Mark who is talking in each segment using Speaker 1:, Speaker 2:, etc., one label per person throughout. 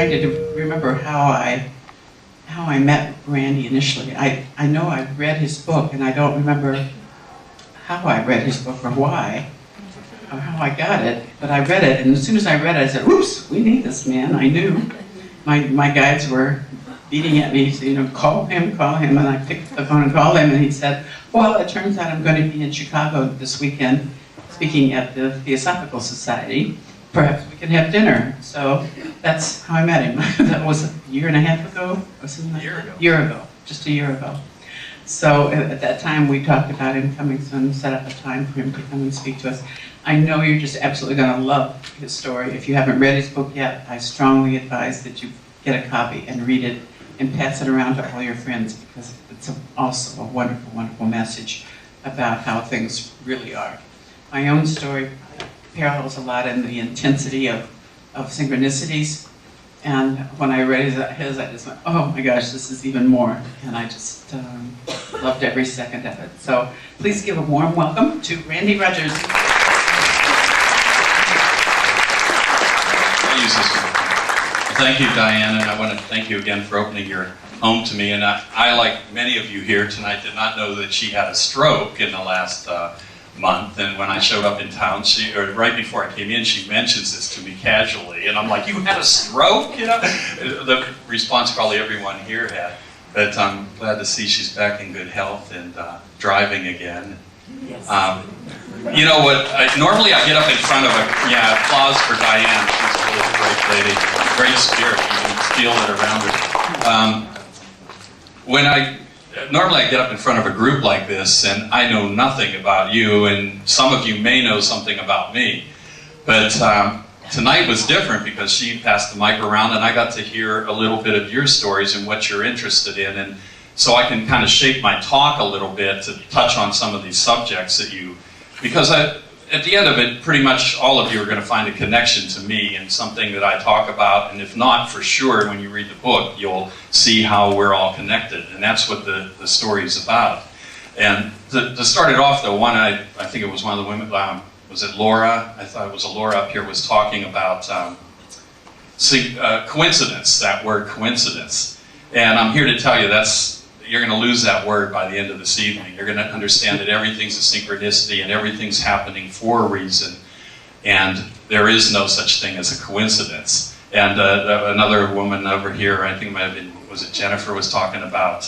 Speaker 1: trying to remember how I met Randy initially. I know I read his book, and I don't remember how I read his book or why, or how I got it, but I read it, and as soon as I read it, I said, oops, we need this man. I knew. My guides were beating at me, so, call him, and I picked up the phone and called him, and he said, well, it turns out I'm going to be in Chicago this weekend, speaking at the Theosophical Society. Perhaps we can have dinner. So that's how I met him. That was a year and a half ago, or something like that? Year ago, just a year ago. So at that time, we talked about him coming, so set up a time for him to come and speak to us. I know you're just absolutely going to love his story. If you haven't read his book yet, I strongly advise that you get a copy and read it and pass it around to all your friends, because it's also a wonderful, wonderful message about how things really are. My own story parallels a lot in the intensity of synchronicities. And when I read his, I just went, oh my gosh, this is even more. And I just loved every second of it. So please give a warm welcome to Randy Rogers.
Speaker 2: Thank you, Diane, and I want to thank you again for opening your home to me. And I, like many of you here tonight, did not know that she had a stroke in the last month. And when I showed up in town, right before I came in, she mentions this to me casually, and I'm like, "You had a stroke?" The response probably everyone here had. But I'm glad to see she's back in good health and driving again.
Speaker 1: Yes.
Speaker 2: You know what? Normally I get up in front of applause for Diane. She's really a great lady, great spirit. You can feel it around her. Normally I get up in front of a group like this, and I know nothing about you, and some of you may know something about me. But tonight was different because she passed the mic around, and I got to hear a little bit of your stories and what you're interested in, and so I can kind of shape my talk a little bit to touch on some of these subjects that because at the end of it, pretty much all of you are going to find a connection to me and something that I talk about, and if not, for sure, when you read the book, you'll see how we're all connected, and that's what the story is about. And to start it off, though, I think it was one of the women, was it Laura? I thought it was Laura up here, was talking about coincidence, that word coincidence. And I'm here to tell you you're going to lose that word by the end of this evening. You're going to understand that everything's a synchronicity and everything's happening for a reason. And there is no such thing as a coincidence. And another woman over here, I think it might have been, was it Jennifer, was talking about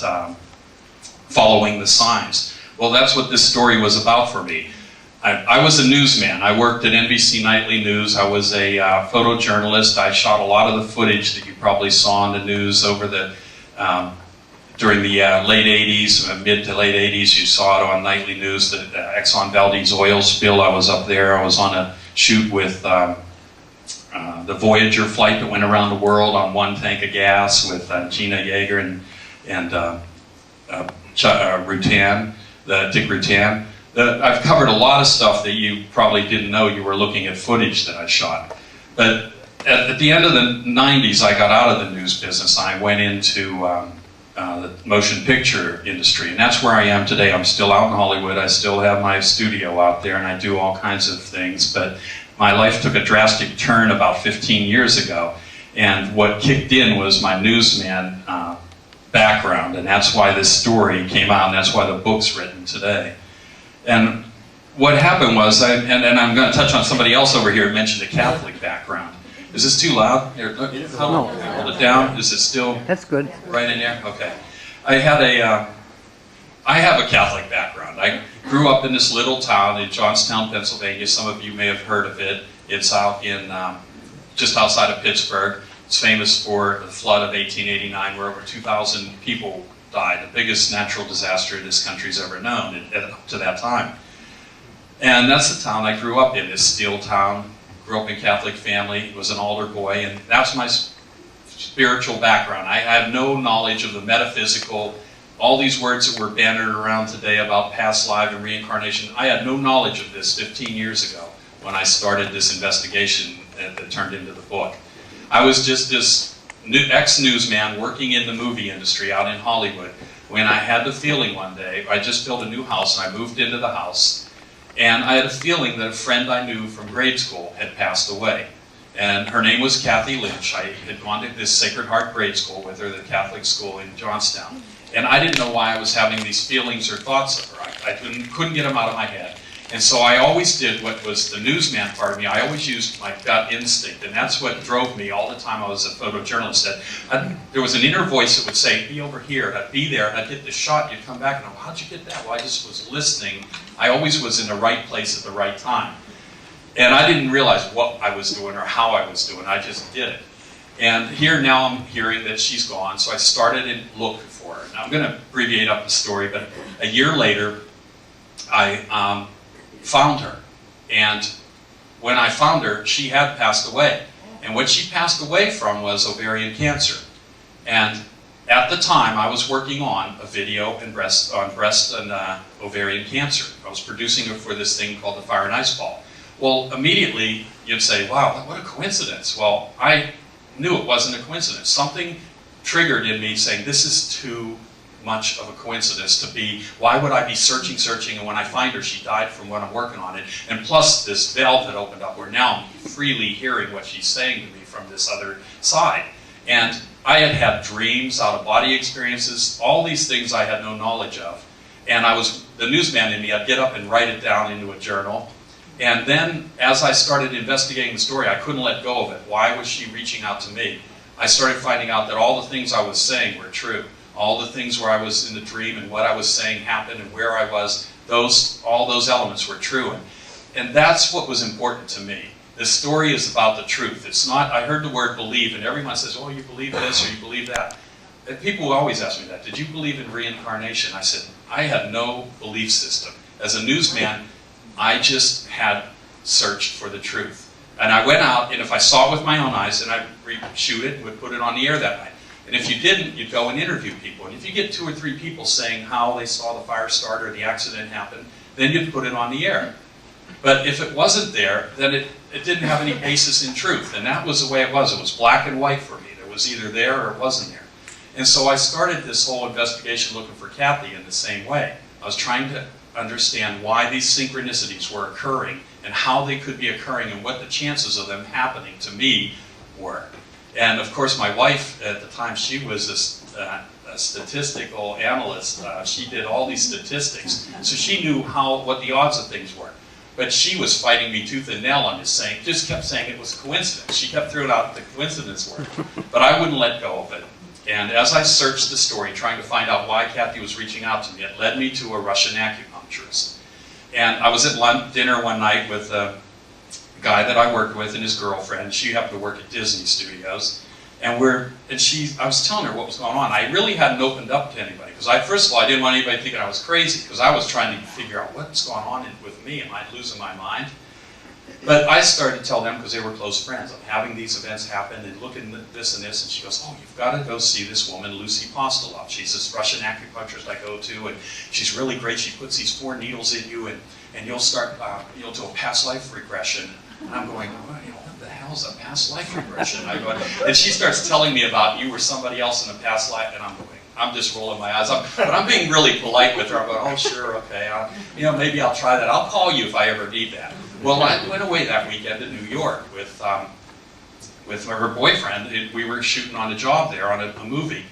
Speaker 2: following the signs. Well, that's what this story was about for me. I was a newsman. I worked at NBC Nightly News. I was a photojournalist. I shot a lot of the footage that you probably saw in the news over during the late 80s, mid to late 80s. You saw it on Nightly News, the Exxon Valdez oil spill. I was up there. I was on a shoot with the Voyager flight that went around the world on one tank of gas with Gina Yeager and Dick Rutan. I've covered a lot of stuff that you probably didn't know you were looking at footage that I shot. But at the end of the 90s, I got out of the news business. I went into the motion picture industry, and that's where I am today. I'm still out in Hollywood. I still have my studio out there, and I do all kinds of things. But my life took a drastic turn about 15 years ago, and what kicked in was my newsman background, and that's why this story came out, and that's why the book's written today. And what happened was, and I'm going to touch on somebody else over here who mentioned a Catholic background. Is this too loud? Here, hold it down. Is it still?
Speaker 3: That's good.
Speaker 2: Right in there? Okay. I have a Catholic background. I grew up in this little town in Johnstown, Pennsylvania. Some of you may have heard of it. It's out in just outside of Pittsburgh. It's famous for the flood of 1889, where over 2,000 people died, the biggest natural disaster this country's ever known up to that time. And that's the town I grew up in, this steel town. Grew up in a Catholic family, was an altar boy, and that's my spiritual background. I have no knowledge of the metaphysical, all these words that were bandied around today about past life and reincarnation. I had no knowledge of this 15 years ago when I started this investigation that turned into the book. I was just this ex-newsman working in the movie industry out in Hollywood when I had the feeling one day, I just built a new house and I moved into the house, and I had a feeling that a friend I knew from grade school had passed away. And her name was Kathy Lynch. I had gone to this Sacred Heart grade school with her, the Catholic school in Johnstown. And I didn't know why I was having these feelings or thoughts of her. I couldn't get them out of my head. And so I always did what was the newsman part of me. I always used my gut instinct, and that's what drove me all the time I was a photojournalist. There was an inner voice that would say, be over here, I'd be there, I'd get the shot, you'd come back, and I'm, how'd you get that? Well, I just was listening. I always was in the right place at the right time. And I didn't realize what I was doing or how I was doing, I just did it. And here now I'm hearing that she's gone, so I started and looked for her. Now I'm going to abbreviate up the story, but a year later, I found her. And when I found her, she had passed away. And what she passed away from was ovarian cancer. And at the time, I was working on a video on breast and ovarian cancer. I was producing it for this thing called the Fire and Ice Ball. Well, immediately you'd say, wow, what a coincidence. Well, I knew it wasn't a coincidence. Something triggered in me saying, this is too much of a coincidence to be, why would I be searching, and when I find her, she died from what I'm working on. And plus this valve had opened up where now I'm freely hearing what she's saying to me from this other side. And I had had dreams, out-of-body experiences, all these things I had no knowledge of. And the newsman in me, I'd get up and write it down into a journal. And then as I started investigating the story, I couldn't let go of it. Why was she reaching out to me? I started finding out that all the things I was saying were true. All the things where I was in the dream and what I was saying happened and where I was, all those elements were true. And that's what was important to me. The story is about the truth. It's not, I heard the word believe, and everyone says, oh, you believe this or you believe that. And people always ask me that. Did you believe in reincarnation? I said, I had no belief system. As a newsman, I just had searched for the truth. And I went out, and if I saw it with my own eyes, then I'd shoot it and would put it on the air that night. And if you didn't, you'd go and interview people. And if you get 2 or 3 people saying how they saw the fire start or the accident happen, then you'd put it on the air. But if it wasn't there, then it didn't have any basis in truth. And that was the way it was. It was black and white for me. There was either there or it wasn't there. And so I started this whole investigation looking for Kathy in the same way. I was trying to understand why these synchronicities were occurring and how they could be occurring and what the chances of them happening to me were. And of course, my wife at the time, she was a statistical analyst. She did all these statistics, so she knew what the odds of things were. But she was fighting me tooth and nail on this, just kept saying it was coincidence. She kept throwing out the coincidence word, but I wouldn't let go of it. And as I searched the story, trying to find out why Kathy was reaching out to me, it led me to a Russian acupuncturist. And I was at dinner one night with a guy that I worked with and his girlfriend. She happened to work at Disney Studios. And I was telling her what was going on. I really hadn't opened up to anybody. Because first of all, I didn't want anybody thinking I was crazy, because I was trying to figure out what's going on with me. Am I losing my mind? But I started to tell them, because they were close friends, I'm having these events happen and looking at this and this. And she goes, oh, you've got to go see this woman, Lucy Postolov. She's this Russian acupuncturist I go to, and she's really great. She puts these 4 needles in you, and you'll start, you'll do a past life regression. And I'm going, what the hell's a past life regression? And she starts telling me about you were somebody else in a past life, and I'm just rolling my eyes. But I'm being really polite with her. I'm going, oh, sure, okay, maybe I'll try that. I'll call you if I ever need that. Well, I went away that weekend to New York with her boyfriend. We were shooting on a job there on a movie.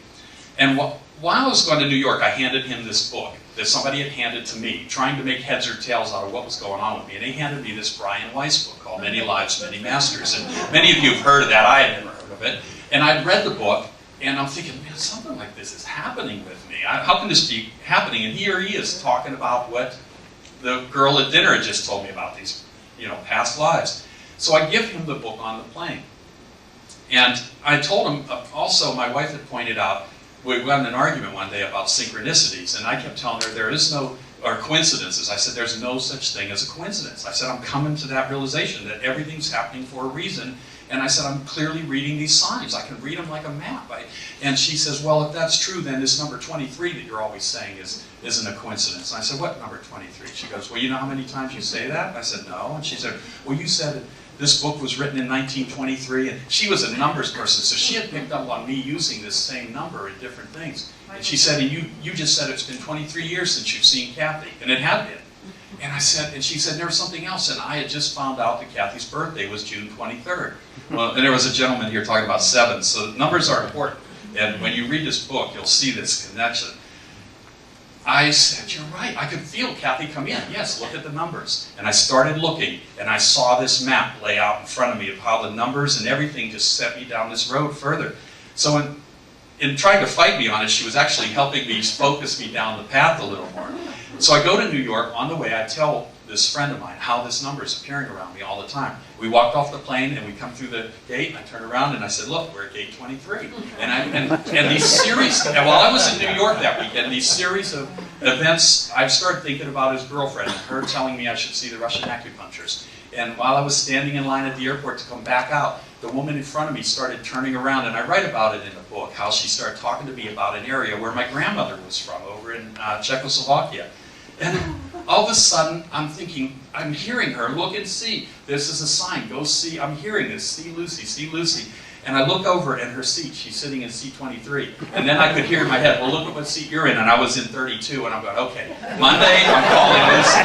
Speaker 2: And while I was going to New York, I handed him this book that somebody had handed to me, trying to make heads or tails out of what was going on with me. And he handed me this Brian Weiss book called Many Lives, Many Masters. And many of you have heard of that. I had never heard of it. And I'd read the book, and I'm thinking, man, something like this is happening with me. How can this be happening? And here he is talking about what the girl at dinner had just told me about, these past lives. So I give him the book on the plane. And I told him, also, my wife had pointed out, we had an argument one day about synchronicities, and I kept telling her there is no, or coincidences. I said, there's no such thing as a coincidence. I said, I'm coming to that realization that everything's happening for a reason. And I said, I'm clearly reading these signs. I can read them like a map. And she says, well, if that's true, then this number 23 that you're always saying isn't a coincidence. And I said, what number 23? She goes, well, you know how many times you say that? And I said, no. And she said, well, you said this book was written in 1923. And she was a numbers person, so she had picked up on me using this same number in different things. And she said, and you just said it's been 23 years since you've seen Kathy. And it had been. And she said, there was something else, and I had just found out that Kathy's birthday was June 23rd. Well, and there was a gentleman here talking about 7, so numbers are important. And when you read this book, you'll see this connection. I said, you're right. I could feel Kathy come in. Yes, look at the numbers. And I started looking, and I saw this map lay out in front of me of how the numbers and everything just set me down this road further. So in trying to fight me on it, she was actually helping me focus me down the path a little more. So I go to New York. On the way, I tell this friend of mine how this number is appearing around me all the time. We walked off the plane and we come through the gate, and I turn around and I said, look, we're at gate 23. And these series, and while I was in New York that weekend, these series of events, I started thinking about his girlfriend and her telling me I should see the Russian acupuncturist. And while I was standing in line at the airport to come back out, the woman in front of me started turning around, and I write about it in the book, how she started talking to me about an area where my grandmother was from, over in Czechoslovakia. And all of a sudden, I'm thinking, I'm hearing her, look and see. This is a sign, go see, I'm hearing this, see Lucy, see Lucy. And I look over at her seat, she's sitting in seat 23. And then I could hear in my head, well, look at what seat you're in. And I was in 32, and I'm going, okay, Monday, I'm calling Lucy.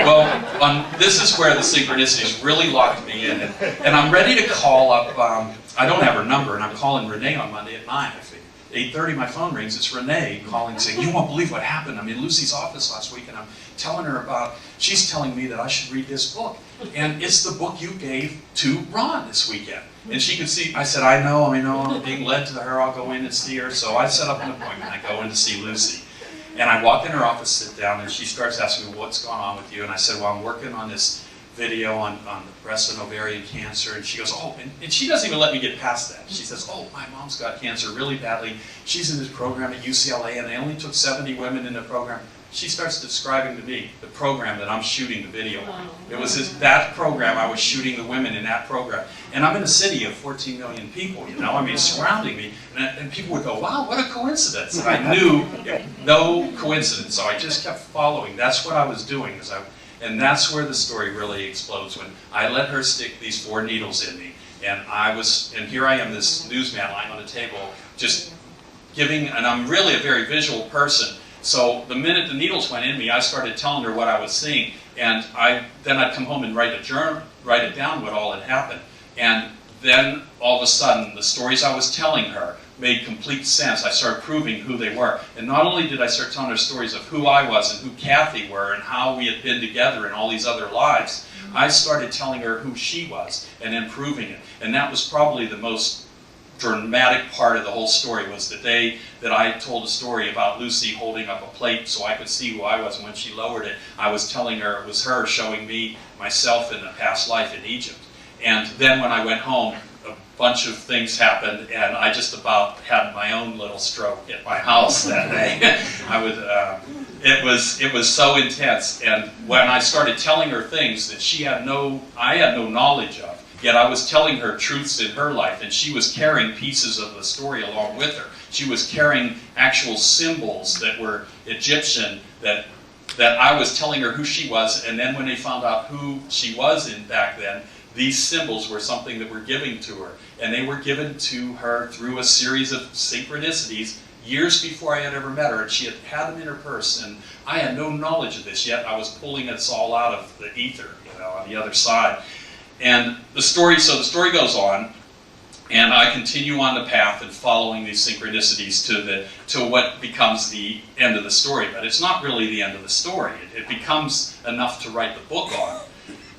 Speaker 2: Well, this is where the synchronicities really locked me in. And I'm ready to call up, I don't have her number, and I'm calling Renee on Monday at 9, I think. 8:30, my phone rings, it's Renee calling saying, you won't believe what happened. I'm in Lucy's office last week, and I'm telling her about, she's telling me that I should read this book. And it's the book you gave to Ron this weekend. And she could see, I said, I know, I'm being led to her, I'll go in and see her. So I set up an appointment, I go in to see Lucy. And I walk in her office, sit down, and she starts asking me, what's going on with you? And I said, well, I'm working on this video on the breast and ovarian cancer. And she goes, oh, and she doesn't even let me get past that. She says, oh, my mom's got cancer really badly. She's in this program at UCLA, and they only took 70 women in the program. She starts describing to me the program that I'm shooting the video on. It was that program, I was shooting the women in that program. And I'm in a city of 14 million people, surrounding me. And people would go, wow, what a coincidence. And I knew, no coincidence. So I just kept following. That's what I was doing. And that's where the story really explodes, when I let her stick these 4 needles in me. And here I am, this newsman lying on the table, just giving, and I'm really a very visual person. So the minute the needles went in me, I started telling her what I was seeing. And then I'd come home and write it down what all had happened. And then all of a sudden, the stories I was telling her made complete sense. I started proving who they were. And not only did I start telling her stories of who I was and who Kathy were and how we had been together in all these other lives, I started telling her who she was and then proving it. And that was probably the most dramatic part of the whole story, was the day that I told a story about Lucy holding up a plate so I could see who I was. And when she lowered it, I was telling her it was her showing me myself in a past life in Egypt. And then when I went home, a bunch of things happened, and I just about had my own little stroke at my house that day. It was so intense. And when I started telling her things that I had no knowledge of, yet I was telling her truths in her life, and she was carrying pieces of the story along with her. She was carrying actual symbols that were Egyptian, that I was telling her who she was, and then when they found out who she was in back then, these symbols were something that were given to her. And they were given to her through a series of synchronicities years before I had ever met her. And she had them in her purse, and I had no knowledge of this, yet I was pulling us all out of the ether, on the other side. And the story goes on, and I continue on the path and following these synchronicities to what becomes the end of the story. But it's not really the end of the story. It becomes enough to write the book on.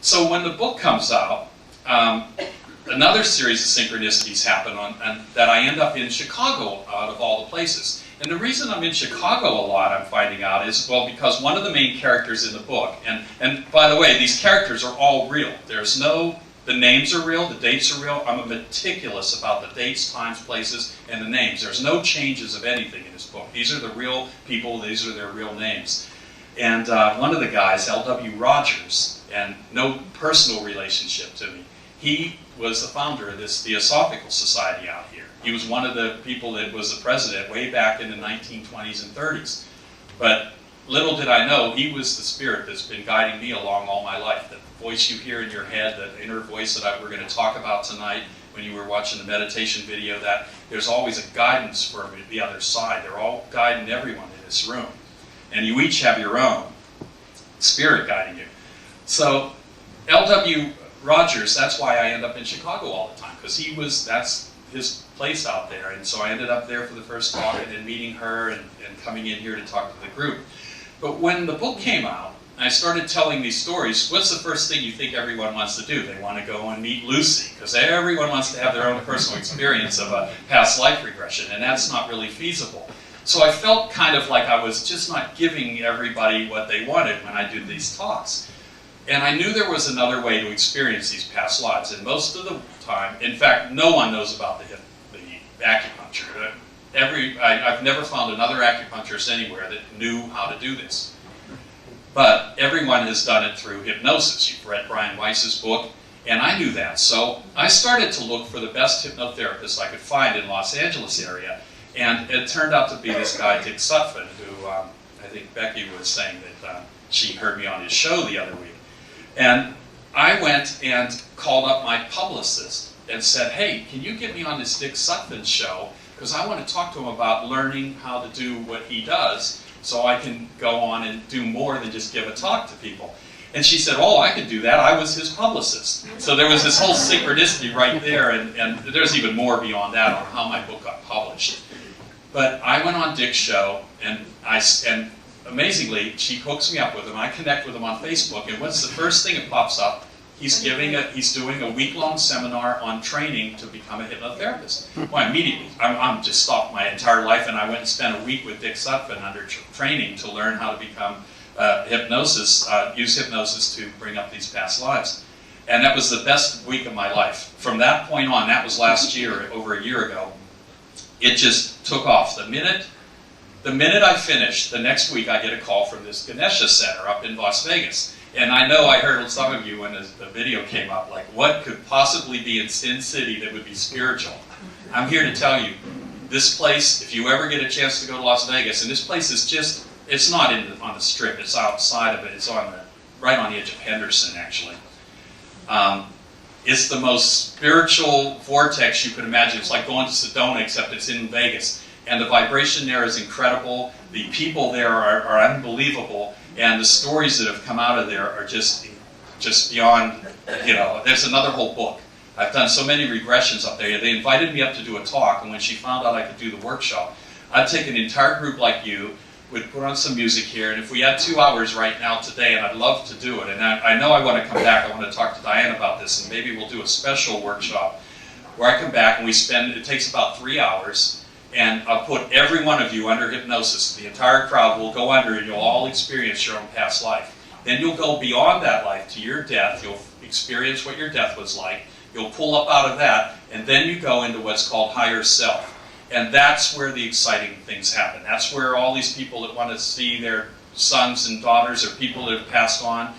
Speaker 2: So when the book comes out, another series of synchronicities happen that I end up in Chicago, out of all the places. And the reason I'm in Chicago a lot, I'm finding out, is, well, because one of the main characters in the book, and by the way, these characters are all real. The names are real, the dates are real. I'm meticulous about the dates, times, places, and the names. There's no changes of anything in this book. These are the real people, these are their real names. And one of the guys, L.W. Rogers, and no personal relationship to me, he was the founder of this Theosophical Society out here. He was one of the people that was the president way back in the 1920s and 30s. But little did I know, he was the spirit that's been guiding me along all my life. The voice you hear in your head, the inner voice that we're going to talk about tonight, when you were watching the meditation video, that there's always a guidance for the other side. They're all guiding everyone in this room. And you each have your own spirit guiding you. So L.W. Rogers, that's why I end up in Chicago all the time, because that's his place out there. And so I ended up there for the first talk and then meeting her and coming in here to talk to the group. But when the book came out, I started telling these stories. What's the first thing you think everyone wants to do? They want to go and meet Lucy, because everyone wants to have their own personal experience of a past life regression, and that's not really feasible. So I felt kind of like I was just not giving everybody what they wanted when I did these talks. And I knew there was another way to experience these past lives, and most of the time, in fact, no one knows about the acupuncture. I've never found another acupuncturist anywhere that knew how to do this. But everyone has done it through hypnosis. You've read Brian Weiss's book, and I knew that. So I started to look for the best hypnotherapist I could find in Los Angeles area, and it turned out to be this guy, Dick Sutphin, who I think Becky was saying that she heard me on his show the other week. And I went and called up my publicist and said, hey, can you get me on this Dick Sutphin show? Because I want to talk to him about learning how to do what he does so I can go on and do more than just give a talk to people. And she said, oh, I could do that. I was his publicist. So there was this whole synchronicity right there, and there's even more beyond that on how my book got published. But I went on Dick's show, and amazingly, she hooks me up with him. I connect with him on Facebook, and what's the first thing that pops up? He's doing a week-long seminar on training to become a hypnotherapist. Well, immediately, I'm just stopped my entire life, and I went and spent a week with Dick Sutphin under training to learn how to become use hypnosis to bring up these past lives. And that was the best week of my life. From that point on, that was last year, over a year ago, it just took off. The minute I finished, the next week I get a call from this Ganesha Center up in Las Vegas. And I know I heard some of you when the video came up, like, what could possibly be in Sin City that would be spiritual? I'm here to tell you, this place, if you ever get a chance to go to Las Vegas, and this place is just, it's not on the Strip, it's outside of it, it's right on the edge of Henderson, actually. It's the most spiritual vortex you could imagine. It's like going to Sedona, except it's in Vegas. And the vibration there is incredible. The people there are unbelievable. And the stories that have come out of there are just beyond, there's another whole book. I've done so many regressions up there. They invited me up to do a talk, and when she found out I could do the workshop, I'd take an entire group like you, we'd put on some music here, and if we had 2 hours right now today, and I'd love to do it, and I know I want to come back, I want to talk to Diane about this, and maybe we'll do a special workshop where I come back and it takes about 3 hours, and I'll put every one of you under hypnosis. The entire crowd will go under, and you'll all experience your own past life. Then you'll go beyond that life to your death. You'll experience what your death was like. You'll pull up out of that, and then you go into what's called higher self. And that's where the exciting things happen. That's where all these people that want to see their sons and daughters or people that have passed on,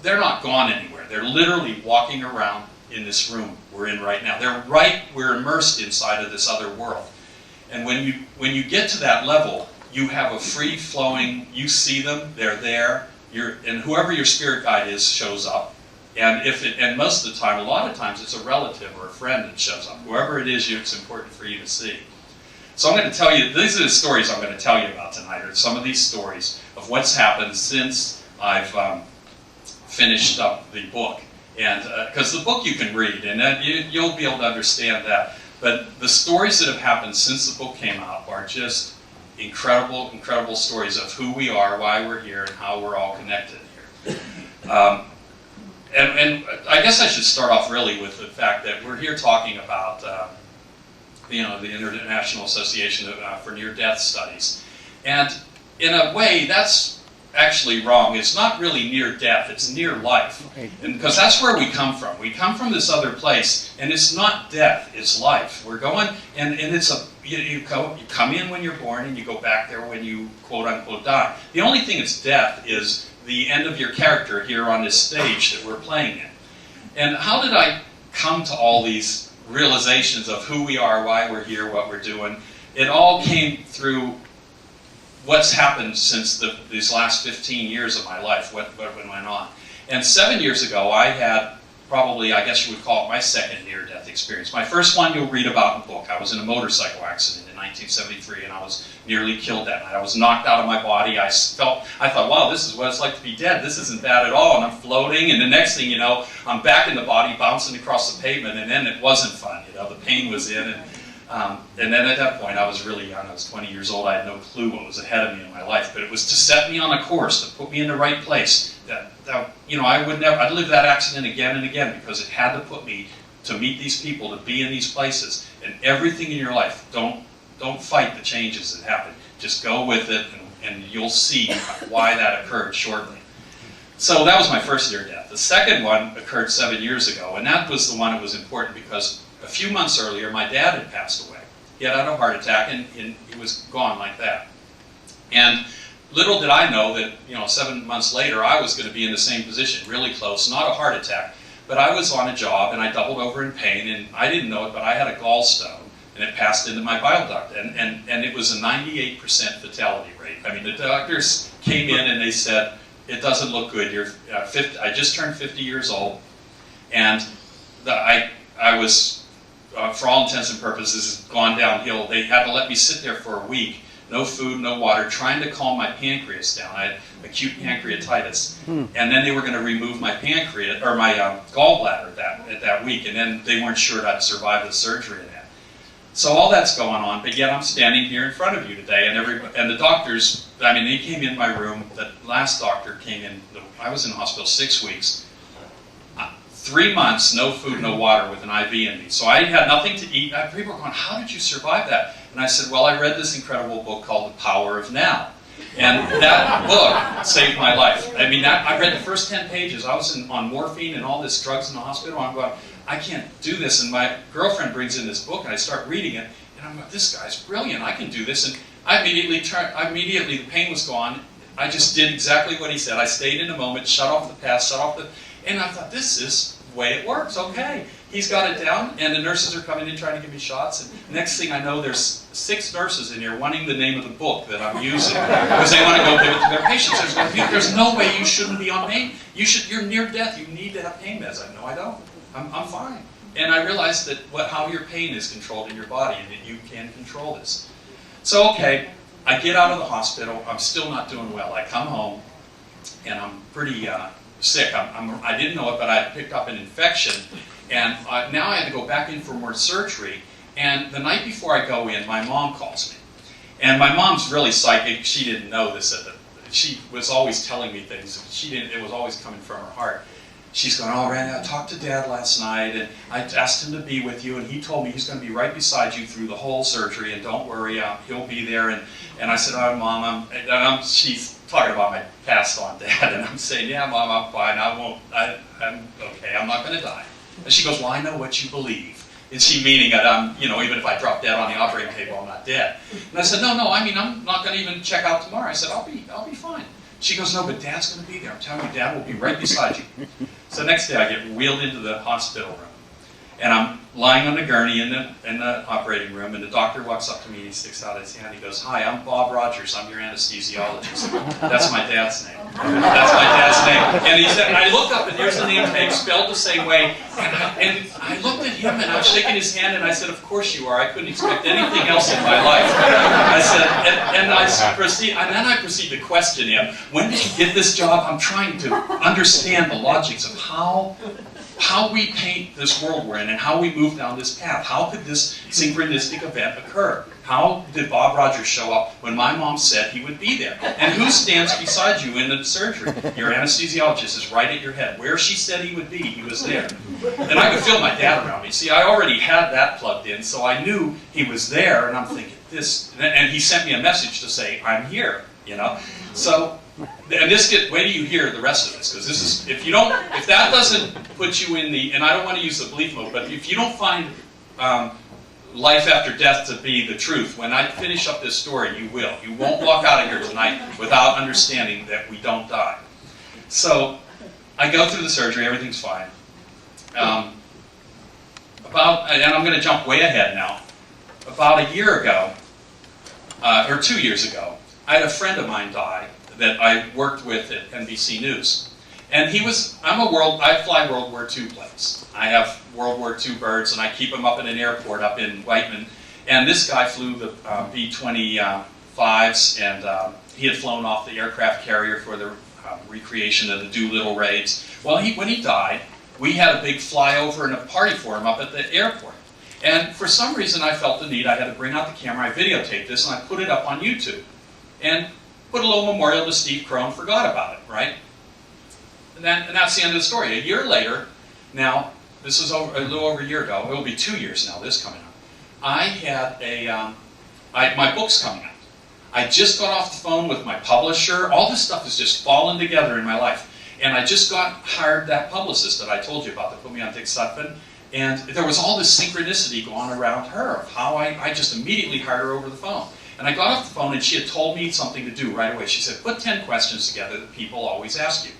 Speaker 2: they're not gone anywhere. They're literally walking around in this room we're in right now. We're immersed inside of this other world. And when you get to that level, you have a free-flowing, you see them, they're there, and whoever your spirit guide is shows up. And most of the time, a lot of times, it's a relative or a friend that shows up. Whoever it is, it's important for you to see. So I'm going to tell you, these are the stories I'm going to tell you about tonight, are some of these stories of what's happened since I've finished up the book. And because the book you can read, and you'll be able to understand that. But the stories that have happened since the book came out are just incredible, incredible stories of who we are, why we're here, and how we're all connected here. And I guess I should start off really with the fact that we're here talking about the International Association for Near-Death Studies. And in a way, that's actually wrong. It's not really near death, it's near life. And because that's where we come from. We come from this other place, and it's not death, it's life. We're going, and it's you come in when you're born, and you go back there when you quote-unquote die. The only thing that's death is the end of your character here on this stage that we're playing in. And how did I come to all these realizations of who we are, why we're here, what we're doing? It all came through what's happened since these last 15 years of my life, what went on. And 7 years ago, I had probably, I guess you would call it my second near-death experience. My first one you'll read about in the book. I was in a motorcycle accident in 1973, and I was nearly killed that night. I was knocked out of my body. I thought, wow, this is what it's like to be dead. This isn't bad at all. And I'm floating, and the next thing you know, I'm back in the body, bouncing across the pavement, and then it wasn't fun. The pain was in, and then at that point, I was really young. I was 20 years old. I had no clue what was ahead of me in my life, but it was to set me on a course, to put me in the right place. I'd live that accident again and again, because it had to put me to meet these people, to be in these places, and everything in your life. Don't fight the changes that happen. Just go with it, and you'll see why that occurred shortly. So that was my first near death. The second one occurred 7 years ago, and that was the one that was important because a few months earlier, my dad had passed away. He had had a heart attack, and he was gone like that. And little did I know that 7 months later, I was going to be in the same position, really close, not a heart attack, but I was on a job, and I doubled over in pain, and I didn't know it, but I had a gallstone, and it passed into my bile duct, and it was a 98% fatality rate. I mean, the doctors came in, and they said, it doesn't look good. You're 50, I just turned 50 years old, and I was, for all intents and purposes, gone downhill. They had to let me sit there for a week, no food, no water, trying to calm my pancreas down. I had acute pancreatitis, and then they were going to remove my pancreas or my gallbladder at that week, and then they weren't sure I'd survive the surgery and that. So all that's going on, but yet I'm standing here in front of you today, and the doctors, they came in my room. The last doctor came in. I was in the hospital 6 weeks. 3 months, no food, no water, with an IV in me. So I had nothing to eat. People were going, how did you survive that? And I said, well, I read this incredible book called The Power of Now. And that book saved my life. I read the first 10 pages. I was on morphine and all this drugs in the hospital. I'm going, I can't do this. And my girlfriend brings in this book, and I start reading it. And I'm like, this guy's brilliant. I can do this. And I immediately, the pain was gone. I just did exactly what he said. I stayed in the moment, shut off the past, and I thought, this is the way it works. Okay, he's got it down, and the nurses are coming in trying to give me shots. And next thing I know, there's 6 nurses in here wanting the name of the book that I'm using because they want to go give it to their patients. There's no way you shouldn't be on pain. You're near death. You need to have pain meds. No, I don't. I'm fine. And I realized that how your pain is controlled in your body, and that you can control this. So okay, I get out of the hospital. I'm still not doing well. I come home, and I'm pretty sick. I didn't know it, but I picked up an infection, and now I had to go back in for more surgery. And the night before I go in, my mom calls me. And my mom's really psychic. She didn't know this she was always telling me things. It was always coming from her heart. She's going, oh, Randy, I talked to Dad last night, and I asked him to be with you, and he told me he's going to be right beside you through the whole surgery, and don't worry, he'll be there. And I said, oh, Mom, she's talking about my passed on dad, and I'm saying, yeah, Mom, I'm fine, I'm okay, I'm not going to die. And she goes, well, I know what you believe. And she meaning that even if I drop dead on the operating table, I'm not dead. And I said, no, I'm not going to even check out tomorrow. I said, I'll be fine. She goes, no, but Dad's going to be there. I'm telling you, Dad will be right beside you. So next day I get wheeled into the hospital room. And I'm lying on the gurney in the operating room, and the doctor walks up to me and he sticks out his hand. He goes, hi, I'm Bob Rogers. I'm your anesthesiologist. That's my dad's name. That's my dad's name. And he said, and I looked up, and here's the name tag spelled the same way. And I looked at him, and I was shaking his hand, and I said, of course you are. I couldn't expect anything else in my life. I said, and then I proceed to question him. When did you get this job? I'm trying to understand the logics of how we paint this world we're in and how we move down this path. How could this synchronistic event occur? How did Bob Rogers show up when my mom said he would be there? And who stands beside you in the surgery? Your anesthesiologist is right at your head. Where she said he would be, he was there. And I could feel my dad around me. See, I already had that plugged in, so I knew he was there, and I'm thinking, and he sent me a message to say, I'm here, So, and wait till you hear the rest of this, because this is, if that doesn't put you in and I don't want to use the belief mode, but if you don't find life after death to be the truth, when I finish up this story, you will. You won't walk out of here tonight without understanding that we don't die. So, I go through the surgery, everything's fine. And I'm going to jump way ahead now. About a year ago, or 2 years ago, I had a friend of mine die that I worked with at NBC News. And I fly World War II planes. I have World War II birds, and I keep them up in an airport up in Whiteman. And this guy flew the B-25s, and he had flown off the aircraft carrier for the recreation of the Doolittle raids. Well, when he died, we had a big flyover and a party for him up at the airport. And for some reason, I felt the need. I had to bring out the camera. I videotaped this, and I put it up on YouTube. And put a little memorial to Steve Crow and forgot about it, right? And that's the end of the story. A year later, now, this is a little over a year ago. It will be 2 years now, this coming up. I had my book's coming out. I just got off the phone with my publisher. All this stuff is just falling together in my life. And I just hired that publicist that I told you about that put me on Dick Sutphin. And there was all this synchronicity going around her of how I just immediately hired her over the phone. And I got off the phone and she had told me something to do right away. She said, put 10 questions together that people always ask you.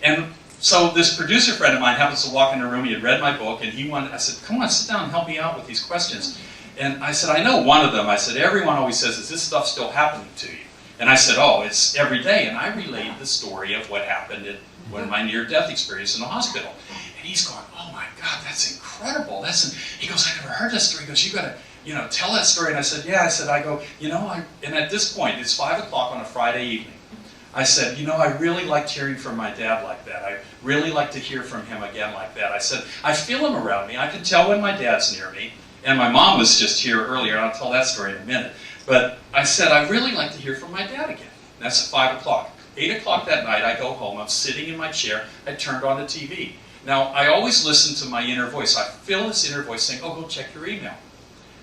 Speaker 2: And so this producer friend of mine happens to walk in the room. He had read my book and I said, come on, sit down and help me out with these questions. And I said, I know one of them. I said, everyone always says, is this stuff still happening to you? And I said, oh, it's every day. And I relayed the story of what happened at my near-death experience in the hospital. And he's going, oh my God, that's incredible. He goes, I never heard that story. He goes, you got to, tell that story. And I said, yeah. And at this point, it's 5 o'clock on a Friday evening. I said, I really liked hearing from my dad like that. I really like to hear from him again like that. I said, I feel him around me. I can tell when my dad's near me. And my mom was just here earlier, and I'll tell that story in a minute. But I said, I really like to hear from my dad again. And that's at 5 o'clock. 8 o'clock that night, I go home. I'm sitting in my chair. I turned on the TV. Now, I always listen to my inner voice. I feel this inner voice saying, oh, go check your email.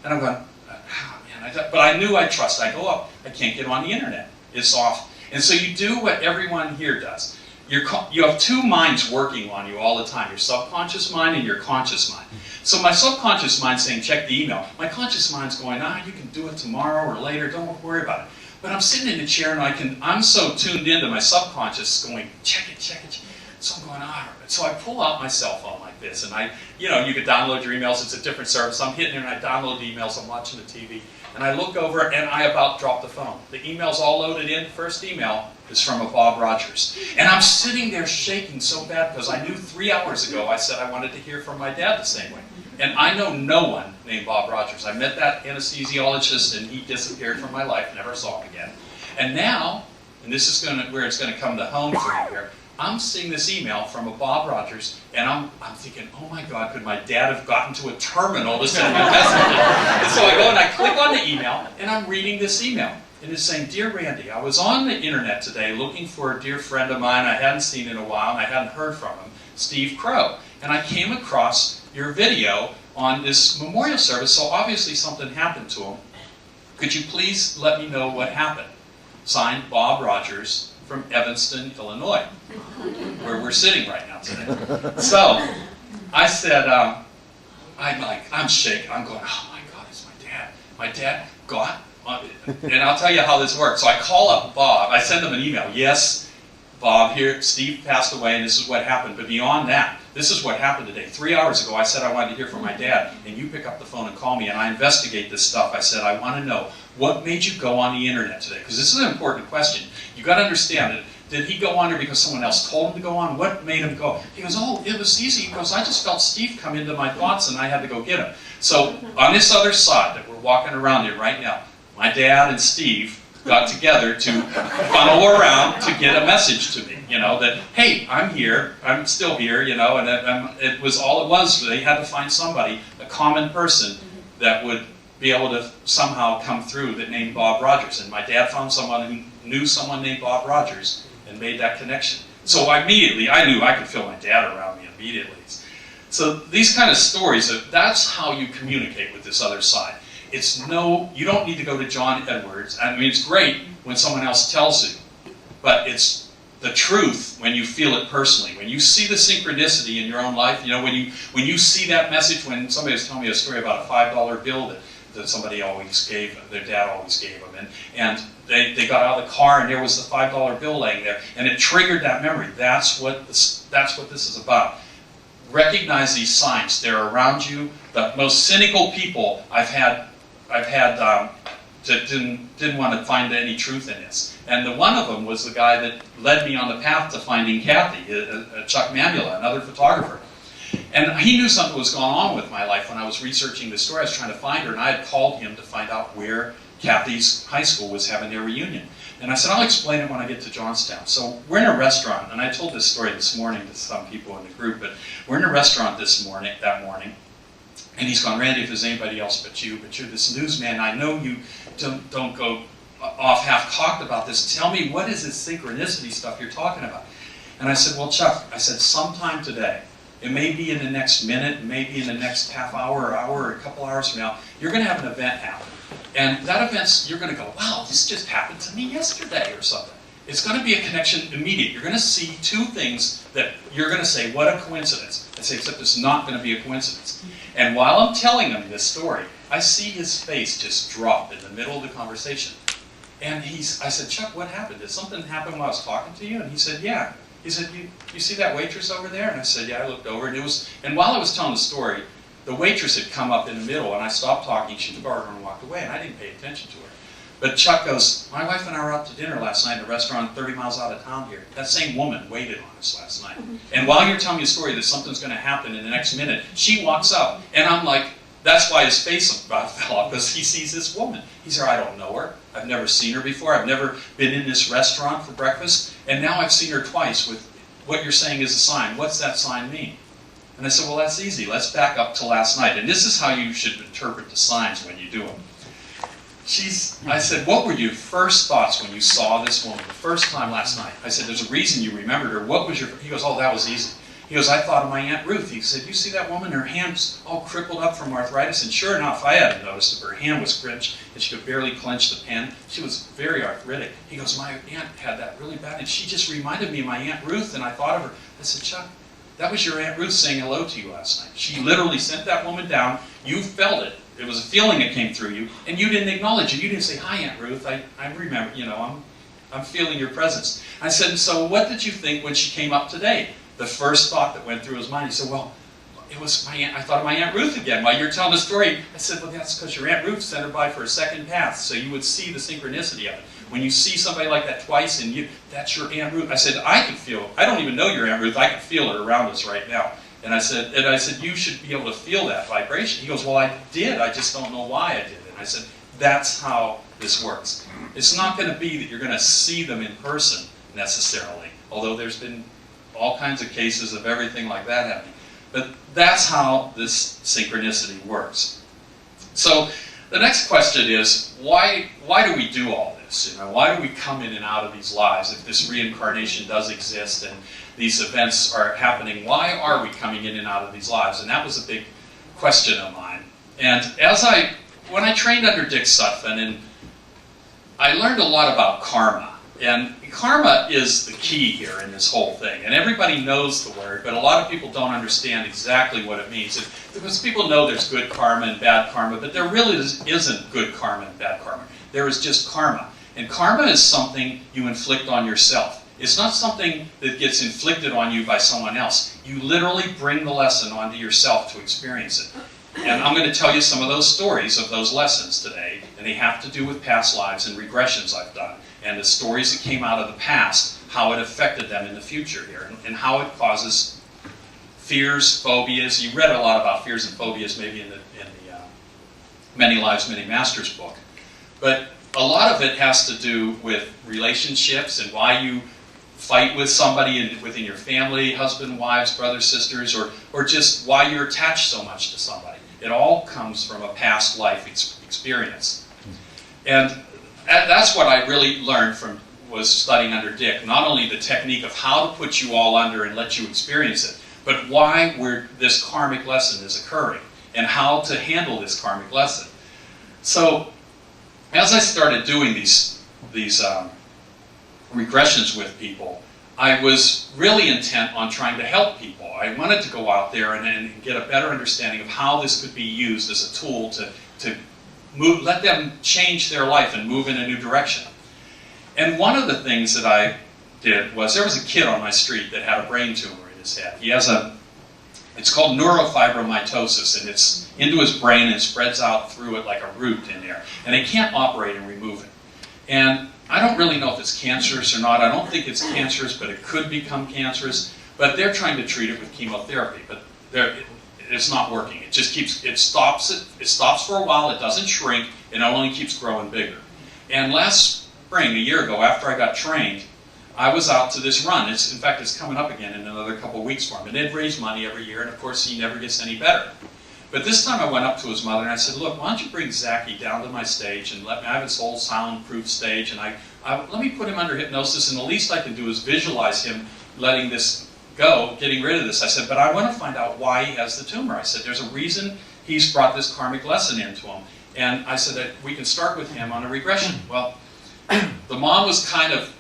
Speaker 2: And I'm going, man. But I knew I'd trust. I go up. I can't get on the internet. It's off. And so you do what everyone here does. You have two minds working on you all the time, your subconscious mind and your conscious mind. So my subconscious mind's saying, check the email. My conscious mind's going, you can do it tomorrow or later, don't worry about it. But I'm sitting in a chair and I'm so tuned into my subconscious going, check it. So I'm going, So I pull out my cell phone like this, and you could download your emails, it's a different service. I'm hitting there and I download the emails, I'm watching the TV, and I look over and I about drop the phone. The email's all loaded in. The first email is from a Bob Rogers. And I'm sitting there shaking so bad because I knew 3 hours ago I said I wanted to hear from my dad the same way. And I know no one named Bob Rogers. I met that anesthesiologist and he disappeared from my life, never saw him again. And now, and this is where it's going to come to home for you here, I'm seeing this email from a Bob Rogers, and I'm thinking, oh my God, could my dad have gotten to a terminal to send me a message? And so I go and I click on the email, and I'm reading this email. And it's saying, Dear Randy, I was on the internet today looking for a dear friend of mine I hadn't seen in a while, and I hadn't heard from him, Steve Crow. And I came across your video on this memorial service, so obviously something happened to him. Could you please let me know what happened? Signed, Bob Rogers, from Evanston, Illinois, where we're sitting right now today. So I said, I'm shaking. I'm going, oh my God, it's my dad. My dad got, and I'll tell you how this works. So I call up Bob. I send him an email. Yes, Bob, here, Steve passed away, and this is what happened. But beyond that, this is what happened today. 3 hours ago, I said I wanted to hear from my dad, and you pick up the phone and call me, and I investigate this stuff. I said, I want to know, what made you go on the internet today? Because this is an important question. You got to understand it. Did he go on there because someone else told him to go on? What made him go? He goes, oh, it was easy. He goes, I just felt Steve come into my thoughts, and I had to go get him. So on this other side that we're walking around here right now, my dad and Steve got together to funnel around to get a message to me, that, hey, I'm here, I'm still here, and it was all it was. They had to find somebody, a common person, that would be able to somehow come through that named Bob Rogers. And my dad found someone who knew someone named Bob Rogers and made that connection. So I knew I could feel my dad around me immediately. So these kind of stories, that's how you communicate with this other side. You don't need to go to John Edwards. I mean, it's great when someone else tells you, but it's the truth when you feel it personally. When you see the synchronicity in your own life, when you see that message, when somebody was telling me a story about a $5 bill that somebody always gave, their dad always gave them, and they got out of the car and there was the $5 bill laying there, and it triggered that memory. That's what this is about. Recognize these signs. They're around you. The most cynical people I've had that didn't want to find any truth in this. And one of them was the guy that led me on the path to finding Kathy, Chuck Mamula, another photographer. And he knew something was going on with my life when I was researching this story. I was trying to find her, and I had called him to find out where Kathy's high school was having their reunion. And I said, I'll explain it when I get to Johnstown. So we're in a restaurant, and I told this story this morning to some people in the group, but we're in a restaurant that morning, and he's gone, Randy, if there's anybody else but you're this newsman, I know you don't go off half-cocked about this. Tell me, what is this synchronicity stuff you're talking about? And I said, well, Chuck, I said, sometime today, it may be in the next minute, it may be in the next half hour or hour or a couple hours from now, you're going to have an event happen. And that event, you're going to go, wow, this just happened to me yesterday or something. It's going to be a connection immediate. You're going to see two things that you're going to say, what a coincidence. I say, except it's not going to be a coincidence. And while I'm telling him this story, I see his face just drop in the middle of the conversation. And I said, Chuck, what happened? Did something happen while I was talking to you? And he said, yeah. He said, you see that waitress over there? And I said, yeah, I looked over. And while I was telling the story, the waitress had come up in the middle, and I stopped talking. She took our order and walked away, and I didn't pay attention to her. But Chuck goes, my wife and I were out to dinner last night at a restaurant 30 miles out of town here. That same woman waited on us last night. And while you're telling me a story that something's going to happen in the next minute, she walks up, and I'm like, that's why his face about fell off, because he sees this woman. He said, I don't know her. I've never seen her before. I've never been in this restaurant for breakfast. And now I've seen her twice with what you're saying is a sign. What's that sign mean? And I said, well, that's easy. Let's back up to last night. And this is how you should interpret the signs when you do them. I said, what were your first thoughts when you saw this woman the first time last night? I said, there's a reason you remembered her. What was he goes, oh, that was easy. He goes, I thought of my Aunt Ruth. He said, you see that woman? Her hand's all crippled up from arthritis. And sure enough, I hadn't noticed that her hand was clenched and she could barely clench the pen. She was very arthritic. He goes, my aunt had that really bad. And she just reminded me of my Aunt Ruth, and I thought of her. I said, Chuck, that was your Aunt Ruth saying hello to you last night. She literally sent that woman down. You felt it. It was a feeling that came through you, and you didn't acknowledge it. You didn't say, hi, Aunt Ruth. I remember, I'm feeling your presence. I said, so what did you think when she came up today? The first thought that went through his mind, he said, well, it was my aunt. I thought of my Aunt Ruth again while you're telling the story. I said, well, that's because your Aunt Ruth sent her by for a second pass, so you would see the synchronicity of it. When you see somebody like that twice, and that's your Aunt Ruth. I said, I can feel, I don't even know your Aunt Ruth, I can feel it around us right now. And I said, you should be able to feel that vibration. He goes, well, I did, I just don't know why I did it. And I said, that's how this works. It's not going to be that you're going to see them in person necessarily, although there's been all kinds of cases of everything like that happening. But that's how this synchronicity works. So the next question is, why do we do all this? Why do we come in and out of these lives if this reincarnation does exist and these events are happening? Why are we coming in and out of these lives? And that was a big question of mine. And when I trained under Dick Sutphin, and I learned a lot about karma. And karma is the key here in this whole thing. And everybody knows the word, but a lot of people don't understand exactly what it means. Because people know there's good karma and bad karma, but there really isn't good karma and bad karma. There is just karma. And karma is something you inflict on yourself. It's not something that gets inflicted on you by someone else. You literally bring the lesson onto yourself to experience it. And I'm going to tell you some of those stories of those lessons today, and they have to do with past lives and regressions I've done, and the stories that came out of the past, how it affected them in the future here, and how it causes fears, phobias. You read a lot about fears and phobias maybe in the Many Lives, Many Masters book. But a lot of it has to do with relationships and why you fight with somebody within your family, husband, wives, brothers, sisters, or just why you're attached so much to somebody. It all comes from a past life experience. And that's what I really learned was studying under Dick. Not only the technique of how to put you all under and let you experience it, but why this karmic lesson is occurring and how to handle this karmic lesson. So as I started doing these regressions with people, I was really intent on trying to help people. I wanted to go out there and get a better understanding of how this could be used as a tool to let them change their life and move in a new direction. And one of the things that I did was, there was a kid on my street that had a brain tumor in his head. He has it's called neurofibromatosis, and it's into his brain and spreads out through it like a root in there. And they can't operate and remove it. And I don't really know if it's cancerous or not. I don't think it's cancerous, but it could become cancerous. But they're trying to treat it with chemotherapy. But it's not working. It just keeps, it stops for a while, it doesn't shrink, and it only keeps growing bigger. And last spring, a year ago, after I got trained, I was out to this run. In fact, it's coming up again in another couple of weeks for him. And they'd raise money every year, and of course he never gets any better. But this time I went up to his mother and I said, look, why don't you bring Zachy down to my stage and let me, I have this whole soundproof stage, and let me put him under hypnosis, and the least I can do is visualize him letting this go, getting rid of this. I said, but I want to find out why he has the tumor. I said, there's a reason he's brought this karmic lesson into him. And I said that we can start with him on a regression. Well, the mom was kind of,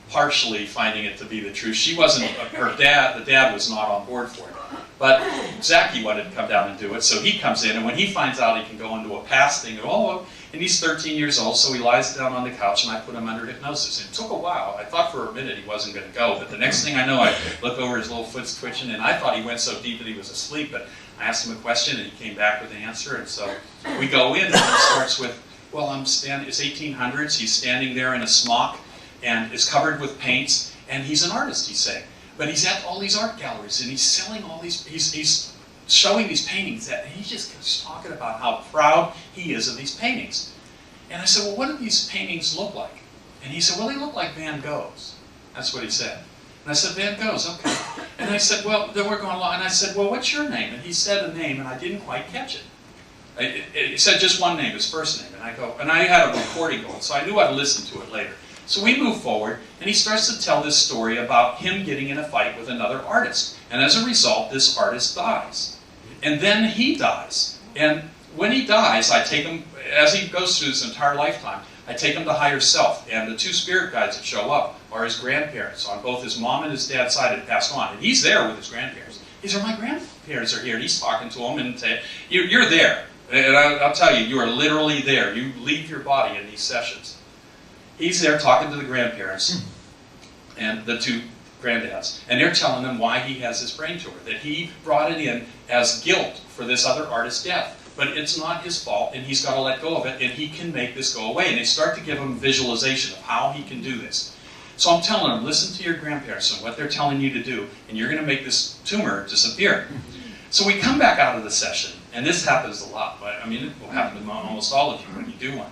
Speaker 2: partially finding it to be the truth. She wasn't, the dad was not on board for it. But Zachy wanted to come down and do it, so he comes in, and when he finds out he can go into a past thing, and he's 13 years old, so he lies down on the couch, and I put him under hypnosis. And it took a while. I thought for a minute he wasn't going to go, but the next thing I know, I look over, his little foot's twitching, and I thought he went so deep that he was asleep, but I asked him a question, and he came back with the answer, and so we go in, and it starts with, well, it's 1800s, he's standing there in a smock, and is covered with paints, and he's an artist, he's saying. But he's at all these art galleries, and he's selling all these, he's showing these paintings, that he just keeps talking about how proud he is of these paintings. And I said, well, what do these paintings look like? And he said, well, they look like Van Gogh's. That's what he said. And I said, Van Gogh's, okay. And I said, well, then we're going along, and I said, well, what's your name? And he said a name, and I didn't quite catch it. He said just one name, his first name, and I had a recording going, so I knew I'd listen to it later. So we move forward, and he starts to tell this story about him getting in a fight with another artist. And as a result, this artist dies. And then he dies. And when he dies, I take him, as he goes through his entire lifetime, I take him to higher self. And the two spirit guides that show up are his grandparents. On both his mom and his dad's side had passed on. And he's there with his grandparents. He said, my grandparents are here. And he's talking to them and saying, you're there. And I'll tell you, you are literally there. You leave your body in these sessions. He's there talking to the grandparents and the two granddads, and they're telling him why he has this brain tumor, that he brought it in as guilt for this other artist's death. But it's not his fault, and he's got to let go of it, and he can make this go away. And they start to give him visualization of how he can do this. So I'm telling him, listen to your grandparents and what they're telling you to do, and you're going to make this tumor disappear. So we come back out of the session, and this happens a lot, but I mean, it will happen to almost all of you when you do one.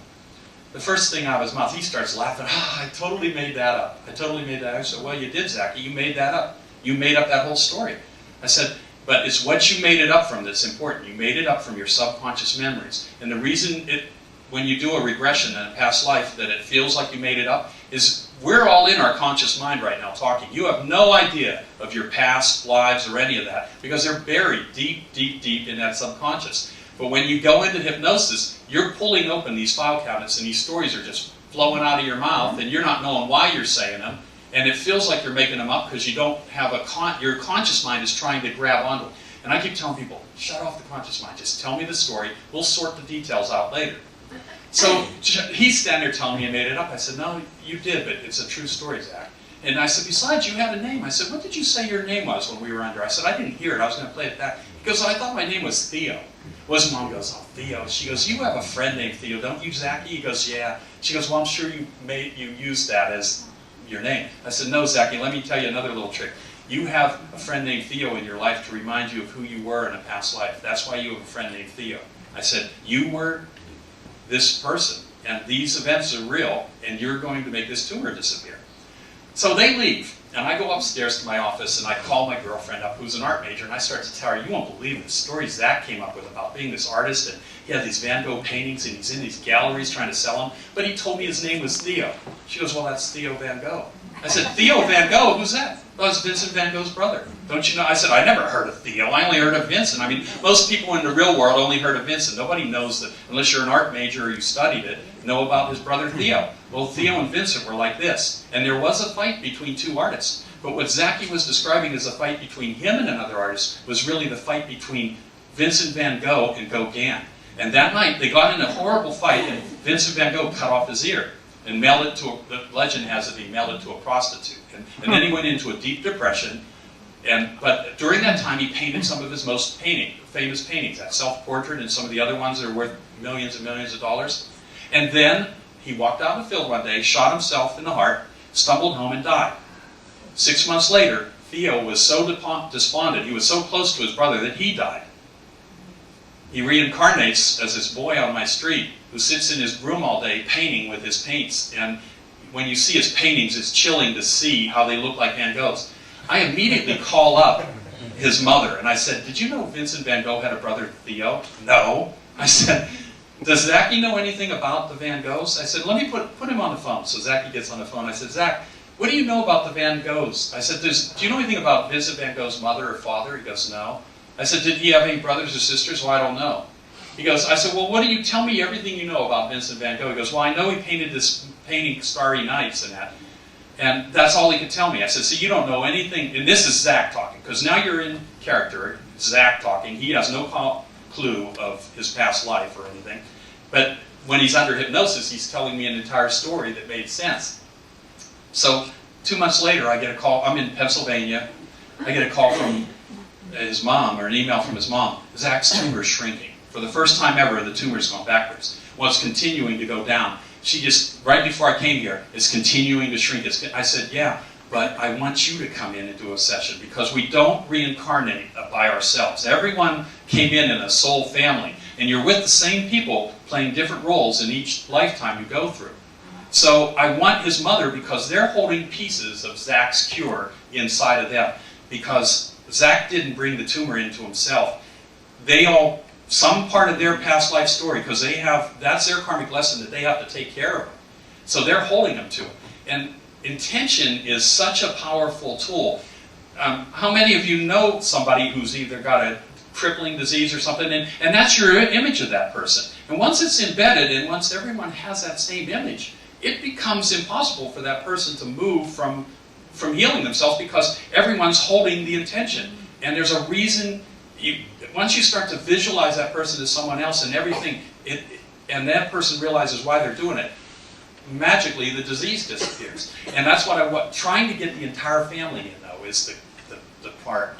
Speaker 2: The first thing out of his mouth, he starts laughing. I totally made that up. I totally made that up. I said, well, you did, Zachy. You made that up. You made up that whole story. I said, but it's what you made it up from that's important. You made it up from your subconscious memories. And the reason when you do a regression in a past life that it feels like you made it up is we're all in our conscious mind right now talking. You have no idea of your past lives or any of that because they're buried deep, deep, deep in that subconscious. But when you go into hypnosis, you're pulling open these file cabinets and these stories are just flowing out of your mouth and you're not knowing why you're saying them. And it feels like you're making them up because you don't have your conscious mind is trying to grab onto it. And I keep telling people, shut off the conscious mind. Just tell me the story. We'll sort the details out later. So he's standing there telling me I made it up. I said, no, you did, but it's a true story, Zach. And I said, besides, you had a name. I said, what did you say your name was when we were under? I said, I didn't hear it. I was going to play it back. He goes, I thought my name was Theo. Well, his mom goes, oh, Theo. She goes, you have a friend named Theo, don't you, Zachy? He goes, yeah. She goes, well, I'm sure you used that as your name. I said, no, Zachy, let me tell you another little trick. You have a friend named Theo in your life to remind you of who you were in a past life. That's why you have a friend named Theo. I said, you were this person, and these events are real, and you're going to make this tumor disappear. So they leave, and I go upstairs to my office, and I call my girlfriend up, who's an art major, and I start to tell her, you won't believe the story Zach came up with about being this artist, and he had these Van Gogh paintings, and he's in these galleries trying to sell them, but he told me his name was Theo. She goes, well, that's Theo Van Gogh. I said, Theo Van Gogh? Who's that? Well, it's Vincent Van Gogh's brother. Don't you know? I said, I never heard of Theo. I only heard of Vincent. I mean, most people in the real world only heard of Vincent. Nobody knows that, unless you're an art major or you studied it, know about his brother Theo. Well, Theo and Vincent were like this. And there was a fight between two artists. But what Zachy was describing as a fight between him and another artist was really the fight between Vincent Van Gogh and Gauguin. And that night, they got in a horrible fight, and Vincent Van Gogh cut off his ear and mailed it to, the legend has it, he mailed it to a prostitute. And then he went into a deep depression. But during that time, he painted some of his most famous paintings, that self-portrait and some of the other ones that are worth millions and millions of dollars. And then he walked out in the field one day, shot himself in the heart, stumbled home and died. 6 months later, Theo was so despondent, he was so close to his brother that he died. He reincarnates as this boy on my street who sits in his room all day painting with his paints. And when you see his paintings, it's chilling to see how they look like Van Gogh's. I immediately call up his mother and I said, "Did you know Vincent van Gogh had a brother, Theo?" "No." I said, "Does Zachy know anything about the Van Goghs?" I said, "Let me put him on the phone." So Zachy gets on the phone. I said, "Zach, what do you know about the Van Goghs?" I said, "Do you know anything about Vincent van Gogh's mother or father?" He goes, "No." I said, "Did he have any brothers or sisters?" "Well, I don't know." I said, "Well, tell me everything you know about Vincent van Gogh." He goes, "Well, I know he painted this painting, Starry Nights, and that. And that's all he could tell me." I said, "So you don't know anything," and this is Zach talking, because now you're in character, Zach talking. He has no clue of his past life or anything. But when he's under hypnosis, he's telling me an entire story that made sense. So 2 months later, I get a call. I'm in Pennsylvania. I get a call from his mom, or an email from his mom. "Zach's tumor is shrinking. For the first time ever, the tumor's gone backwards. Well, it's continuing to go down. She just, right before I came here, it's continuing to shrink." I said, "Yeah, but I want you to come in and do a session, because we don't reincarnate by ourselves. Everyone came in a soul family, and you're with the same people playing different roles in each lifetime you go through. So I want his mother, because they're holding pieces of Zach's cure inside of them, because Zach didn't bring the tumor into himself. They all, some part of their past life story, because that's their karmic lesson that they have to take care of. So they're holding them to it. And intention is such a powerful tool. How many of you know somebody who's either got a crippling disease or something, and that's your image of that person? And once it's embedded, and once everyone has that same image, it becomes impossible for that person to move from healing themselves, because everyone's holding the intention. And there's a reason, once you start to visualize that person as someone else and everything, and that person realizes why they're doing it, magically the disease disappears. And that's what trying to get the entire family in, though, is the part,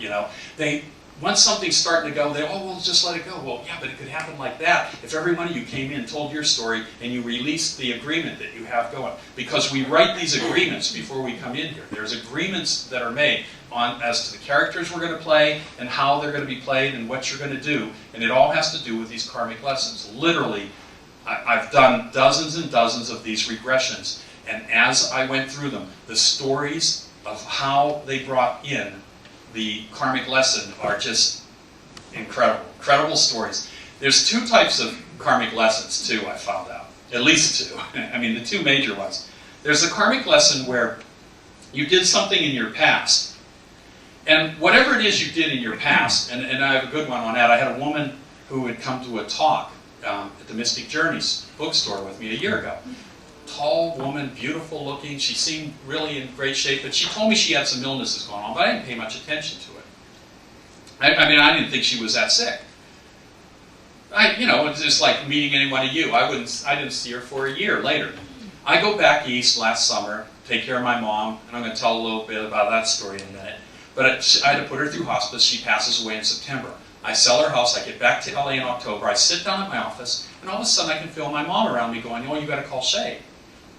Speaker 2: once something's starting to go, we'll just let it go. Well, yeah, but it could happen like that if every one of you came in, told your story, and you released the agreement that you have going. Because we write these agreements before we come in here. There's agreements that are made as to the characters we're going to play, and how they're going to be played, and what you're going to do. And it all has to do with these karmic lessons. Literally, I've done dozens and dozens of these regressions. And as I went through them, the stories of how they brought in the karmic lesson are just incredible stories. There's 2 types of karmic lessons too, I found out. At least 2. I mean, the 2 major ones. There's a karmic lesson where you did something in your past. And whatever it is you did in your past, and I have a good one on that. I had a woman who had come to a talk at the Mystic Journeys bookstore with me a year ago. Tall woman, beautiful looking. She seemed really in great shape, but she told me she had some illnesses going on, but I didn't pay much attention to it. I didn't think she was that sick. It's just like meeting any one of you. I didn't see her for a year later. I go back east last summer, take care of my mom, and I'm going to tell a little bit about that story in a minute. But I had to put her through hospice. She passes away in September. I sell her house. I get back to LA in October. I sit down at my office, and all of a sudden I can feel my mom around me going, "You got to call Shay."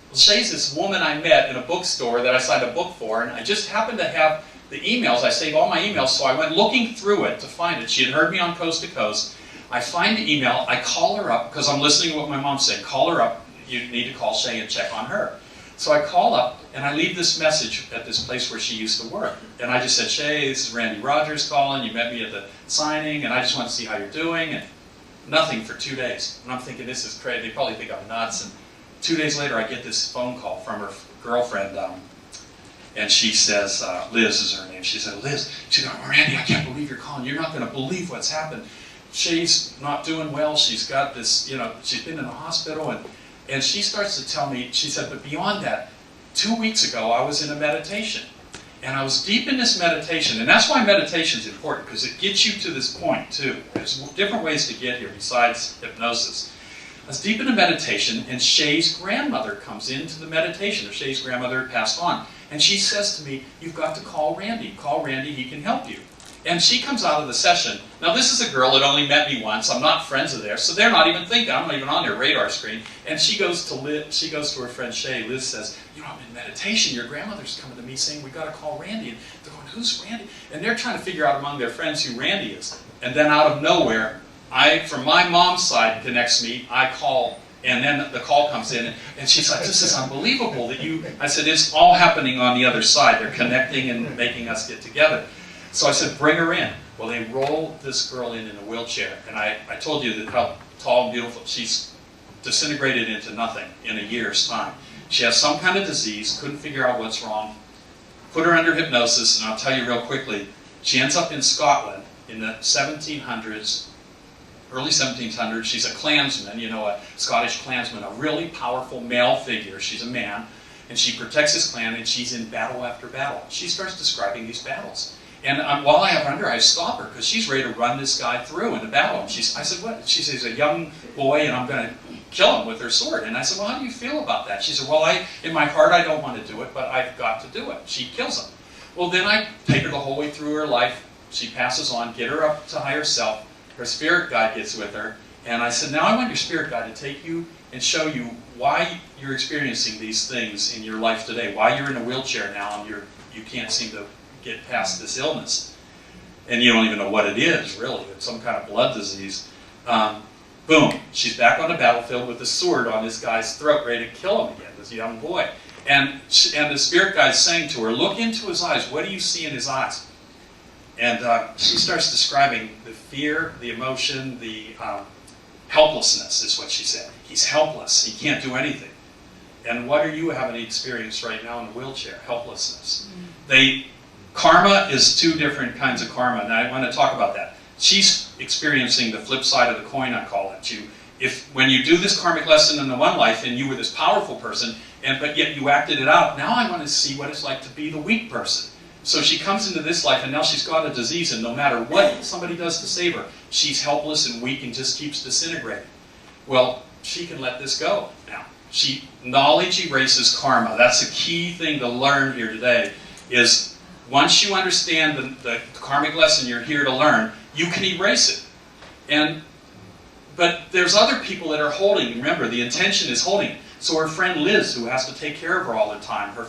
Speaker 2: Well, Shay's this woman I met in a bookstore that I signed a book for, and I just happened to have the emails. I save all my emails, so I went looking through it to find it. She had heard me on Coast to Coast. I find the email. I call her up, because I'm listening to what my mom said. Call her up. You need to call Shay and check on her. So I call up, and I leave this message at this place where she used to work. And I just said, "Shay, this is Randy Rogers calling. You met me at the signing, and I just want to see how you're doing." And nothing for 2 days. And I'm thinking, this is crazy. They probably think I'm nuts. And 2 days later, I get this phone call from her girlfriend, and she says, Liz is her name. She said, "Liz," she goes, "Randy, I can't believe you're calling. You're not going to believe what's happened. Shay's not doing well. She's got this, she's been in the hospital." And she starts to tell me, she said, "But beyond that, 2 weeks ago, I was in a meditation. And I was deep in this meditation." And that's why meditation is important, because it gets you to this point, too. There's different ways to get here besides hypnosis. I was deep in a meditation, and Shay's grandmother comes into the meditation. Shay's grandmother had passed on. And she says to me, "You've got to call Randy. Call Randy, he can help you." And she comes out of the session. Now this is a girl that only met me once. I'm not friends with theirs, so they're not even thinking. I'm not even on their radar screen. And she goes to her friend Shay. Liz says, you know, I'm in meditation. Your grandmother's coming to me saying, we got to call Randy. And they're going, who's Randy? And they're trying to figure out among their friends who Randy is. And then out of nowhere, from my mom's side connects me, I call, and then the call comes in, and she's like, this is unbelievable that you, I said, it's all happening on the other side. They're connecting and making us get together. So I said, bring her in. Well, they roll this girl in a wheelchair, and I told you that how tall and beautiful, she's disintegrated into nothing in a year's time. She has some kind of disease, couldn't figure out what's wrong, put her under hypnosis, and I'll tell you real quickly, she ends up in Scotland in the 1700s, early 1700s. She's a clansman, you know, a Scottish clansman, a really powerful male figure. She's a man, and she protects his clan, and she's in battle after battle. She starts describing these battles. And while I have her under, I stop her, because she's ready to run this guy through in the battle. And I said, what? She says, a young boy, and I'm going to kill him with her sword. And I said, well, how do you feel about that? She said, well, in my heart, I don't want to do it, but I've got to do it. She kills him. Well, then I take her the whole way through her life. She passes on, get her up to higher self. Her spirit guide gets with her. And I said, now I want your spirit guide to take you and show you why you're experiencing these things in your life today, why you're in a wheelchair now and you can't seem to get past this illness. And you don't even know what it is, really. It's some kind of blood disease. Boom, she's back on the battlefield with the sword on this guy's throat, ready to kill him again, this young boy. And the spirit guide's saying to her, look into his eyes. What do you see in his eyes? And she starts describing the fear, the emotion, the helplessness is what she said. He's helpless. He can't do anything. And what are you having experienced right now in a wheelchair? Helplessness. Karma is two different kinds of karma, and I want to talk about that. She's experiencing the flip side of the coin, I call it. When you do this karmic lesson in the one life, and you were this powerful person, but yet you acted it out, now I want to see what it's like to be the weak person. So she comes into this life, and now she's got a disease, and no matter what somebody does to save her, she's helpless and weak and just keeps disintegrating. Well, she can let this go now. Knowledge erases karma. That's a key thing to learn here today, is once you understand the karmic lesson you're here to learn, you can erase it. But there's other people that are holding. Remember, the intention is holding. So her friend Liz, who has to take care of her all the time, her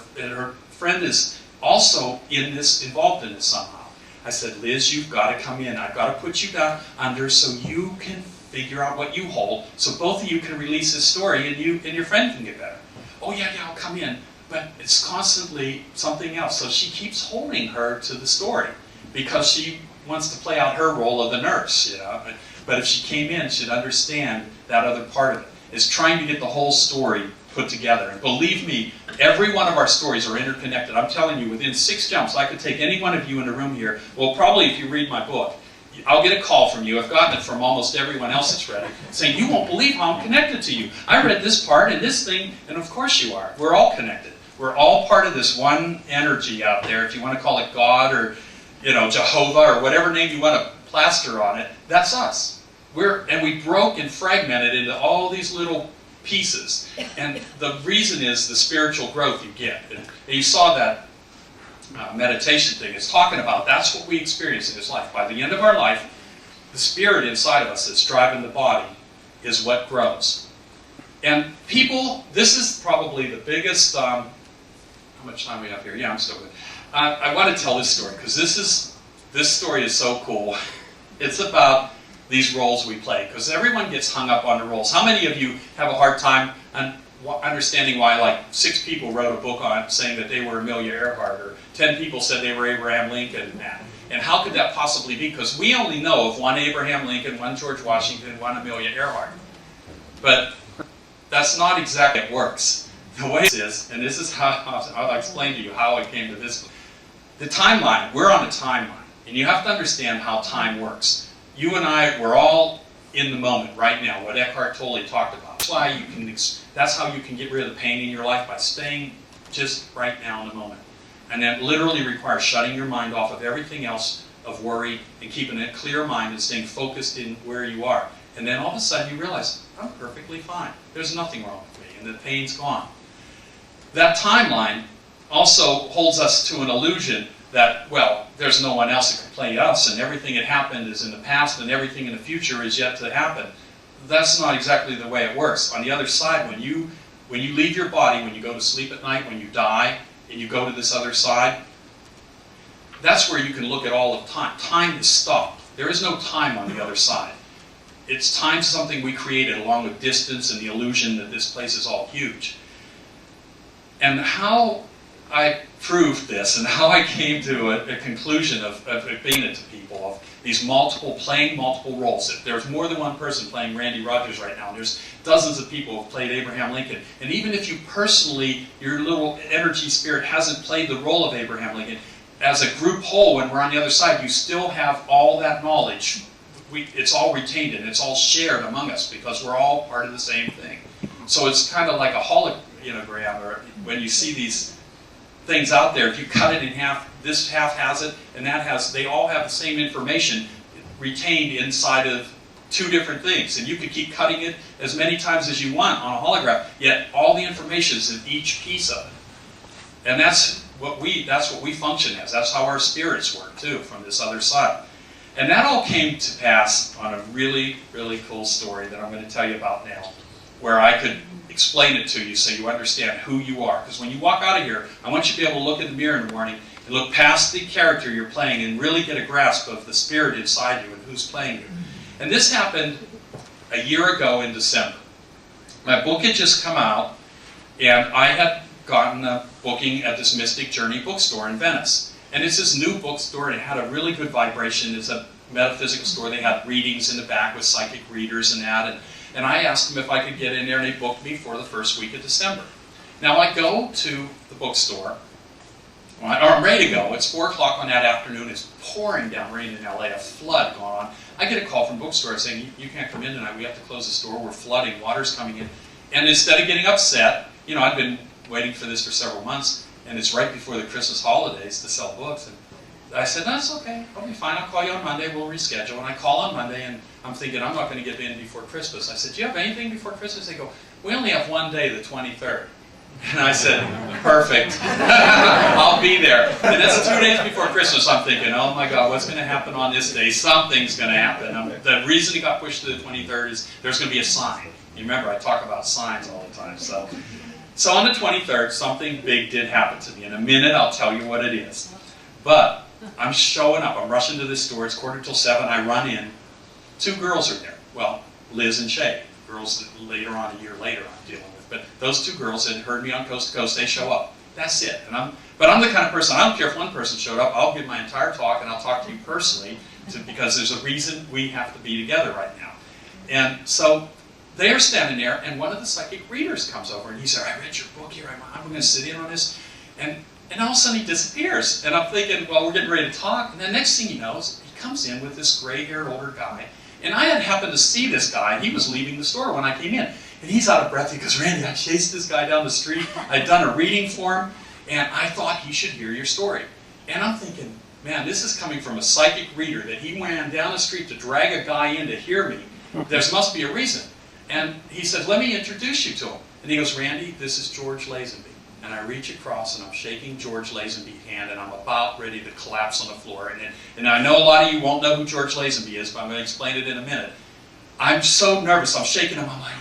Speaker 2: friend is also involved in this somehow. I said, Liz, you've got to come in. I've got to put you down under so you can figure out what you hold, so both of you can release this story and your friend can get better. Oh yeah, I'll come in. But it's constantly something else. So she keeps holding her to the story because she wants to play out her role of the nurse, you know. But if she came in, she'd understand that other part of it. Is trying to get the whole story put together. And believe me, every one of our stories are interconnected. I'm telling you, within 6 jumps, I could take any one of you in the room here. Well, probably if you read my book, I'll get a call from you. I've gotten it from almost everyone else that's read it, saying, you won't believe how I'm connected to you. I read this part and this thing, and of course you are. We're all connected. We're all part of this one energy out there, if you want to call it God or, you know, Jehovah or whatever name you want to plaster on it. That's us. We broke and fragmented into all these little pieces. And the reason is the spiritual growth you get. And you saw that meditation thing. It's talking about that's what we experience in this life. By the end of our life, the spirit inside of us that's driving the body is what grows. And people, this is probably the biggest, how much time we have here? Yeah, I'm still good. I want to tell this story because this story is so cool. It's about these roles we play, because everyone gets hung up on the roles. How many of you have a hard time understanding why like 6 people wrote a book on saying that they were Amelia Earhart, or 10 people said they were Abraham Lincoln, and how could that possibly be? Because we only know of one Abraham Lincoln, one George Washington, one Amelia Earhart. But that's not exactly how it works. The way it is, and this is how I'll explain to you how I came to this. The timeline, we're on a timeline, and you have to understand how time works. You and I, we're all in the moment right now, what Eckhart Tolle talked about. That's how you can get rid of the pain in your life, by staying just right now in the moment. And that literally requires shutting your mind off of everything else, of worry, and keeping a clear mind and staying focused in where you are. And then all of a sudden you realize, I'm perfectly fine. There's nothing wrong with me, and the pain's gone. That timeline also holds us to an illusion that, well, there's no one else that can play us, and everything that happened is in the past, and everything in the future is yet to happen. That's not exactly the way it works. On the other side, when you leave your body, when you go to sleep at night, when you die, and you go to this other side, that's where you can look at all of time. Time is stopped. There is no time on the other side. It's time something we created along with distance and the illusion that this place is all huge. And how I proved this and how I came to a conclusion of being it to people, of these playing multiple roles. If there's more than one person playing Randy Rogers right now, and there's dozens of people who have played Abraham Lincoln, and even if you personally, your little energy spirit hasn't played the role of Abraham Lincoln, as a group whole, when we're on the other side, you still have all that knowledge. It's all retained and it's all shared among us because we're all part of the same thing. So it's kind of like a hologram, or when you see these things out there, if you cut it in half, this half has it, and that has, they all have the same information retained inside of two different things. And you can keep cutting it as many times as you want on a hologram, yet all the information is in each piece of it. And that's what we function as. That's how our spirits work too, from this other side. And that all came to pass on a really, really cool story that I'm going to tell you about now, where I could explain it to you so you understand who you are. Because when you walk out of here, I want you to be able to look in the mirror in the morning and look past the character you're playing and really get a grasp of the spirit inside you and who's playing you. And this happened a year ago in December. My book had just come out, and I had gotten a booking at this Mystic Journey bookstore in Venice. And it's this new bookstore, and it had a really good vibration. It's a metaphysical store. They had readings in the back with psychic readers and that. And I asked them if I could get in there, and they booked me for the first week of December. Now I go to the bookstore, or I'm ready to go. It's 4 o'clock on that afternoon. It's pouring down rain in LA, a flood going on. I get a call from the bookstore saying, you can't come in tonight. We have to close the store. We're flooding. Water's coming in. And instead of getting upset, I'd been waiting for this for several months, and it's right before the Christmas holidays to sell books. And I said, no, it's okay. I'll be fine. I'll call you on Monday. We'll reschedule. And I call on Monday, and I'm thinking, I'm not going to get in before Christmas. I said, do you have anything before Christmas? They go, we only have one day, the 23rd. And I said, perfect. I'll be there. And that's 2 days before Christmas. I'm thinking, oh my God, what's going to happen on this day? Something's going to happen. The reason it got pushed to the 23rd is there's going to be a sign. You remember, I talk about signs all the time. So on the 23rd, something big did happen to me. In a minute, I'll tell you what it is. But I'm showing up. I'm rushing to this store. It's 7:15. I run in. 2 girls are there. Well, Liz and Shay. Girls that later on, a year later, I'm dealing with. But those 2 girls had heard me on Coast to Coast. They show up. That's it. But I'm the kind of person, I don't care if one person showed up. I'll give my entire talk, and I'll talk to you personally because there's a reason we have to be together right now. And so they're standing there, and one of the psychic readers comes over, and he said, I read your book here. I'm going to sit in on this. And all of a sudden, he disappears. And I'm thinking, well, we're getting ready to talk. And the next thing he knows, he comes in with this gray-haired older guy. And I had happened to see this guy. He was leaving the store when I came in. And he's out of breath. He goes, Randy, I chased this guy down the street. I'd done a reading for him, and I thought he should hear your story. And I'm thinking, man, this is coming from a psychic reader that he ran down the street to drag a guy in to hear me. There must be a reason. And he said, let me introduce you to him. And he goes, Randy, this is George Lazenby. And I reach across, and I'm shaking George Lazenby's hand, and I'm about ready to collapse on the floor. And I know a lot of you won't know who George Lazenby is, but I'm going to explain it in a minute. I'm so nervous. I'm shaking him. I'm like,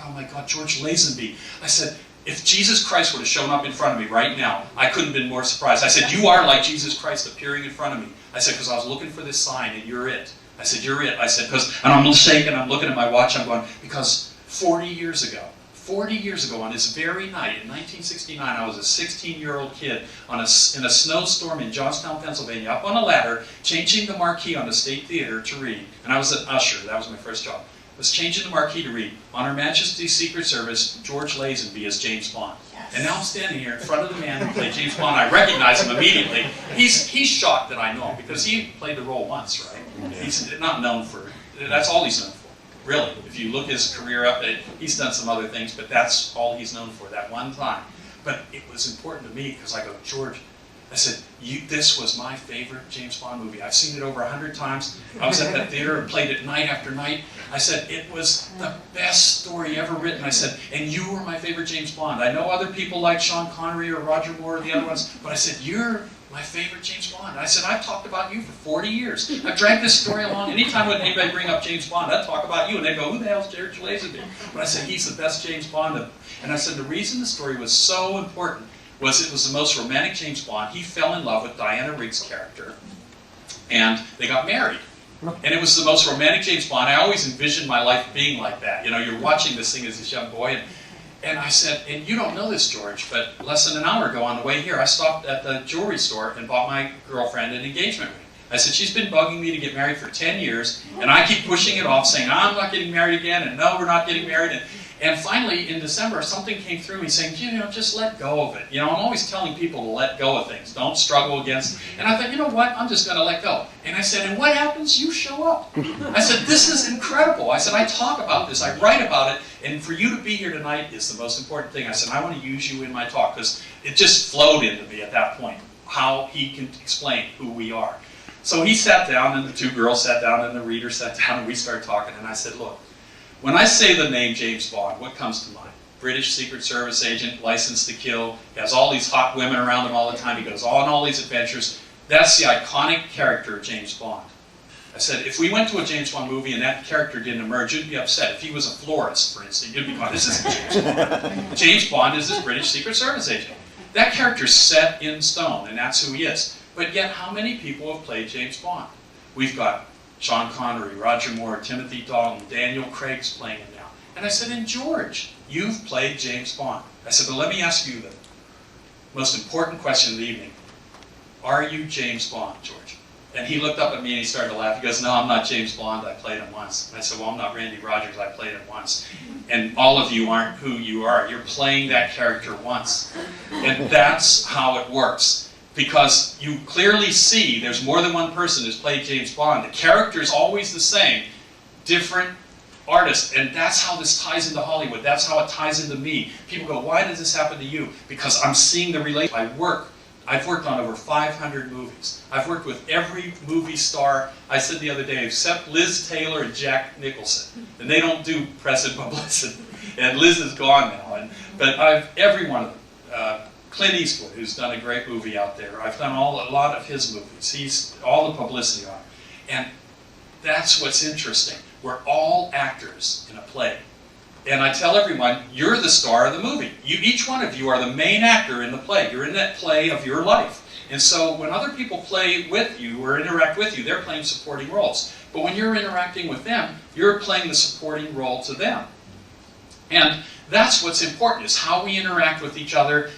Speaker 2: oh my God, George Lazenby. I said, if Jesus Christ would have shown up in front of me right now, I couldn't have been more surprised. I said, you are like Jesus Christ appearing in front of me. I said, because I was looking for this sign, and you're it. I said, you're it. I said, and I'm shaking, I'm looking at my watch, I'm going, because 40 years ago on this very night, in 1969, I was a 16-year-old kid in a snowstorm in Johnstown, Pennsylvania, up on a ladder, changing the marquee on the State Theater to read. And I was an usher. That was my first job. I was changing the marquee to read, On Her Majesty's Secret Service, George Lazenby as James Bond. Yes. And now I'm standing here in front of the man who played James Bond. I recognize him immediately. He's shocked that I know him, because he played the role once, right? He's not known for, that's all he's known for. Really, if you look his career up, he's done some other things, but that's all he's known for, that one time. But it was important to me, because I go, George, I said, this was my favorite James Bond movie. I've seen it over 100 times. I was at that theater and played it night after night. I said, it was the best story ever written. I said, and you were my favorite James Bond. I know other people like Sean Connery or Roger Moore or the other ones, but I said, you're my favorite James Bond. I said, I've talked about you for 40 years. I've dragged this story along. Anytime when anybody bring up James Bond, I'd talk about you, and they'd go, who the hell's George Lazenby? But I said, he's the best James Bond. And I said, the reason the story was so important was it was the most romantic James Bond. He fell in love with Diana Rigg's character, and they got married. And it was the most romantic James Bond. I always envisioned my life being like that. You know, you're watching this thing as this young boy, and I said, and you don't know this, George, but less than an hour ago on the way here, I stopped at the jewelry store and bought my girlfriend an engagement ring. I said, she's been bugging me to get married for 10 years, and I keep pushing it off, saying, I'm not getting married again, and no, we're not getting married. And finally, in December, something came through me saying, you know, just let go of it. You know, I'm always telling people to let go of things. Don't struggle against. And I thought, you know what? I'm just going to let go. And I said, and what happens? You show up. I said, this is incredible. I said, I talk about this. I write about it. And for you to be here tonight is the most important thing. I said, I want to use you in my talk because it just flowed into me at that point, how he can explain who we are. So he sat down, and the two girls sat down, and the reader sat down, and we started talking. And I said, look, when I say the name James Bond, what comes to mind? British Secret Service agent, licensed to kill. He has all these hot women around him all the time. He goes on all these adventures. That's the iconic character of James Bond. I said, if we went to a James Bond movie and that character didn't emerge, you'd be upset. If he was a florist, for instance, you'd be going, this isn't James Bond. James Bond is this British Secret Service agent. That character's set in stone, and that's who he is. But yet, how many people have played James Bond? We've got Sean Connery, Roger Moore, Timothy Dalton, Daniel Craig's playing him now. And I said, and George, you've played James Bond. I said, but let me ask you the most important question of the evening. Are you James Bond, George? And he looked up at me and he started to laugh. He goes, no, I'm not James Bond. I played him once. And I said, well, I'm not Randy Rogers. I played him once. And all of you aren't who you are. You're playing that character once. And that's how it works. Because you clearly see there's more than one person who's played James Bond. The character's always the same, different artists. And that's how this ties into Hollywood. That's how it ties into me. People go, why does this happen to you? Because I'm seeing the relation. I've worked on over 500 movies. I've worked with every movie star, I said the other day, except Liz Taylor and Jack Nicholson. And they don't do press and publicity. And Liz is gone now. But every one of them. Clint Eastwood, who's done a great movie out there. I've done a lot of his movies. He's all the publicity on it. And that's what's interesting. We're all actors in a play. And I tell everyone, you're the star of the movie. Each one of you are the main actor in the play. You're in that play of your life. And so when other people play with you or interact with you, they're playing supporting roles. But when you're interacting with them, you're playing the supporting role to them. And that's what's important, is how we interact with each other,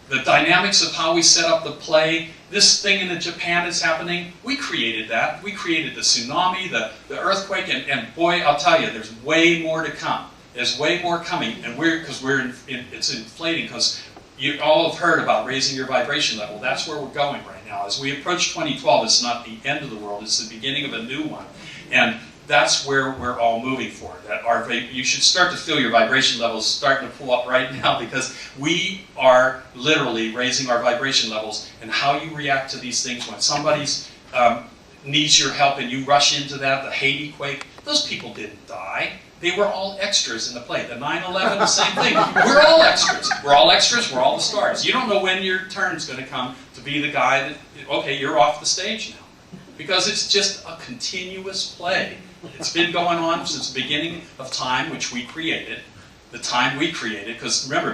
Speaker 2: the dynamics of how we set up the play. This thing in Japan is happening, we created that. We created the tsunami, the earthquake, and boy, I'll tell you, there's way more to come. There's way more coming, and it's inflating, because you all have heard about raising your vibration level. That's where we're going right now. As we approach 2012, it's not the end of the world, it's the beginning of a new one. And that's where we're all moving for. You should start to feel your vibration levels starting to pull up right now, because we are literally raising our vibration levels. And how you react to these things when somebody's needs your help and you rush into that, the Haiti quake, those people didn't die. They were all extras in the play. The 9/11, the same thing. We're all extras. We're all extras. We're all the stars. You don't know when your turn's going to come to be the guy that, okay, you're off the stage now. Because it's just a continuous play. It's been going on since the beginning of time, which we created. The time we created. Because remember,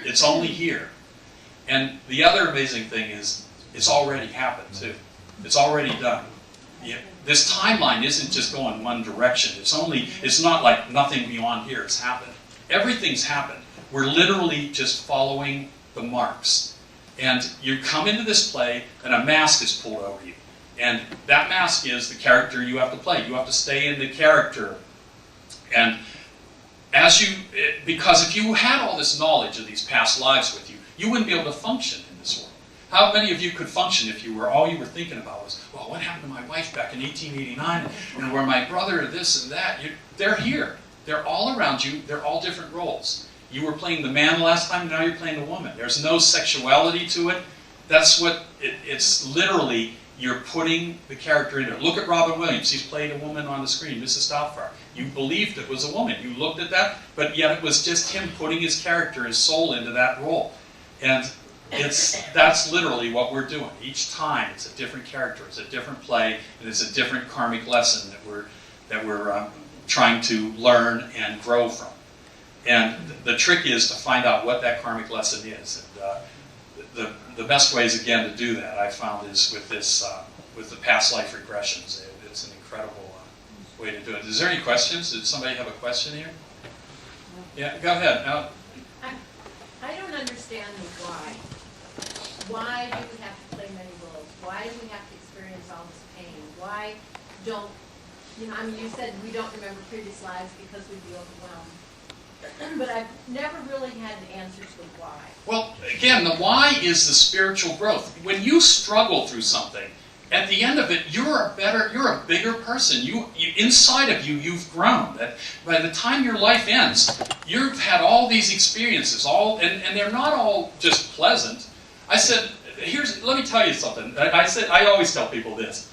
Speaker 2: it's only here. And the other amazing thing is, it's already happened too. It's already done. This timeline isn't just going one direction. It's not like nothing beyond here has happened. Everything's happened. We're literally just following the marks. And you come into this play, and a mask is pulled over you. And that mask is the character you have to play. You have to stay in the character. And because if you had all this knowledge of these past lives with you, you wouldn't be able to function in this world. How many of you could function if all you were thinking about was, well, what happened to my wife back in 1889, and where my brother, this and that? They're here. They're all around you. They're all different roles. You were playing the man last time, now you're playing the woman. There's no sexuality to it. That's what it's literally, you're putting the character in there. Look at Robin Williams. He's played a woman on the screen, Mrs. Doubtfire. You believed it was a woman. You looked at that, but yet it was just him putting his character, his soul into that role. And That's literally what we're doing. Each time it's a different character, it's a different play, and it's a different karmic lesson that we're trying to learn and grow from. And the trick is to find out what that karmic lesson is. And the best ways, again, to do that, I found, is with this with the past life regressions. It's an incredible way to do it. Is there any questions? Did somebody have a question here? Yeah, go ahead.
Speaker 3: I don't understand the why. Why do we have to play many roles? Why do we have to experience all this pain? Why don't, I mean, you said we don't remember previous lives because we'd be overwhelmed. But I've never really had an answer to the why.
Speaker 2: Well, again, the why is the spiritual growth. When you struggle through something, at the end of it, you're a bigger person. Inside of you, you've grown. That by the time your life ends, you've had all these experiences, and they're not all just pleasant. I said, let me tell you something. I always tell people this.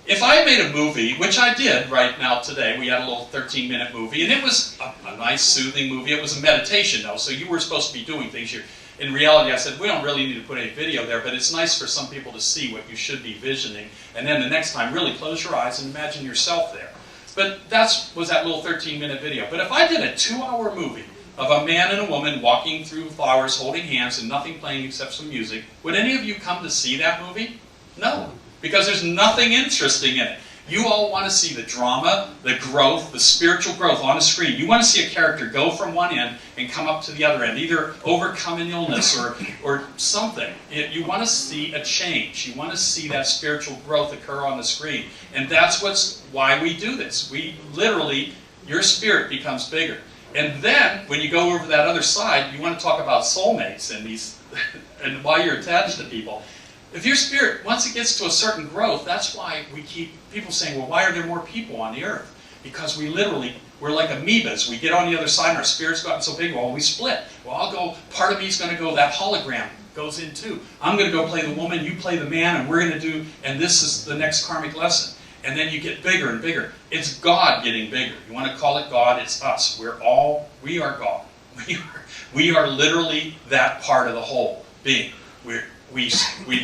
Speaker 2: If I made a movie, which I did right now today, we had a little 13-minute movie, and it was a nice, soothing movie. It was a meditation, though, so you were supposed to be doing things. In reality, I said, we don't really need to put any video there, but it's nice for some people to see what you should be visioning. And then the next time, really close your eyes and imagine yourself there. But that was that little 13-minute video. But if I did a 2-hour movie of a man and a woman walking through flowers, holding hands, and nothing playing except some music, would any of you come to see that movie? No, because there's nothing interesting in it. You all want to see the drama, the growth, the spiritual growth on a screen. You want to see a character go from one end and come up to the other end, either overcome an illness or something. You want to see a change. You want to see that spiritual growth occur on the screen. And that's why we do this. Your spirit becomes bigger. And then, when you go over that other side, you want to talk about soulmates and why you're attached to people. If your spirit, once it gets to a certain growth, that's why we keep people saying, well, why are there more people on the earth? Because we're like amoebas. We get on the other side and our spirit's gotten so big, well, we split. Well, part of me's going to go, that hologram goes in too. I'm going to go play the woman, you play the man, and we're going to do, and this is the next karmic lesson. And then you get bigger and bigger. It's God getting bigger. You want to call it God, it's us. We are God. We are literally that part of the whole being. We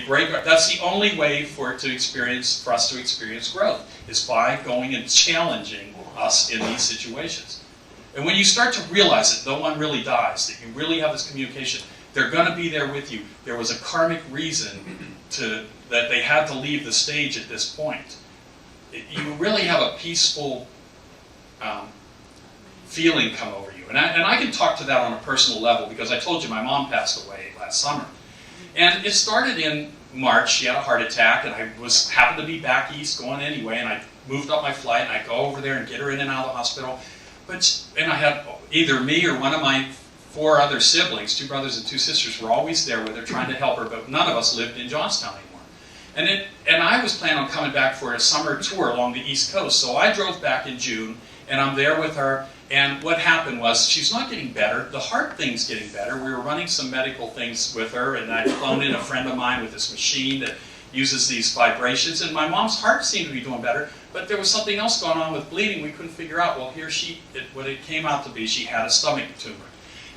Speaker 2: break. That's the only way for us to experience growth, is by going and challenging us in these situations. And when you start to realize that no one really dies, that you really have this communication, they're going to be there with you. There was a karmic reason that they had to leave the stage at this point. You really have a peaceful feeling come over you. And I can talk to that on a personal level, because I told you my mom passed away last summer. And it started in March. She had a heart attack, and I happened to be back east going anyway, and I moved up my flight, and I go over there and get her in and out of the hospital. And I had either me or one of my 4 other siblings, 2 brothers and 2 sisters, were always there with her trying to help her, but none of us lived in Johnstown anymore. And I was planning on coming back for a summer tour along the East Coast, so I drove back in June, and I'm there with her. And what happened was, she's not getting better. The heart thing's getting better. We were running some medical things with her, and I'd flown in a friend of mine with this machine that uses these vibrations, and my mom's heart seemed to be doing better, but there was something else going on with bleeding we couldn't figure out. Well, what it came out to be, she had a stomach tumor.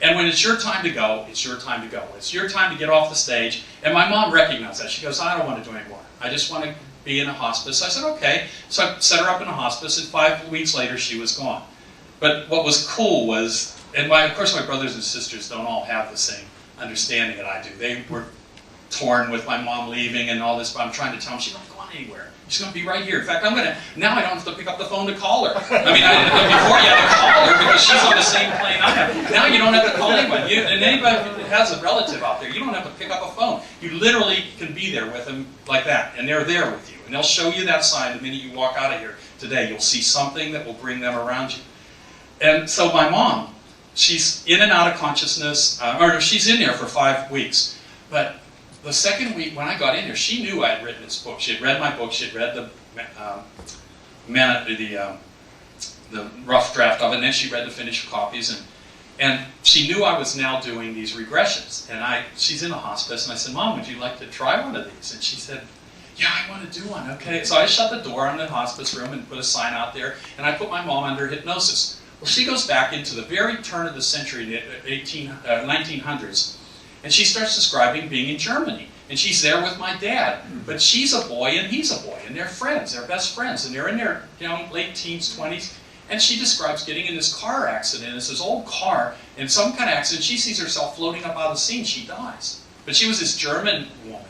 Speaker 2: And when it's your time to go, it's your time to go. It's your time to get off the stage. And my mom recognized that. She goes, I don't want to do anymore. I just want to be in a hospice. I said, okay. So I set her up in a hospice, and 5 weeks later, she was gone. But what was cool was, and of course my brothers and sisters don't all have the same understanding that I do. They were torn with my mom leaving and all this, but I'm trying to tell them she's not going anywhere. She's going to be right here. In fact, now I don't have to pick up the phone to call her. I mean, before you had to call her because she's on the same plane I am. Now you don't have to call anyone. And anybody that has a relative out there, you don't have to pick up a phone. You literally can be there with them like that, and they're there with you. And they'll show you that sign the minute you walk out of here today. You'll see something that will bring them around you. And so my mom, she's in and out of consciousness, or she's in there for 5 weeks. But the second week when I got in there, she knew I had written this book. She had read my book. She had read the rough draft of it, and then she read the finished copies. And she knew I was now doing these regressions. And she's in a hospice, and I said, Mom, would you like to try one of these? And she said, yeah, I want to do one. Okay. So I shut the door on the hospice room and put a sign out there, and I put my mom under hypnosis. Well, she goes back into the very turn of the century, the 1900s, And she starts describing being in Germany. And she's there with my dad. But she's a boy and he's a boy. And they're friends. They're best friends. And they're in their late teens, 20s. And she describes getting in this car accident. It's this old car in some kind of accident. She sees herself floating up out of the scene. She dies. But she was this German woman,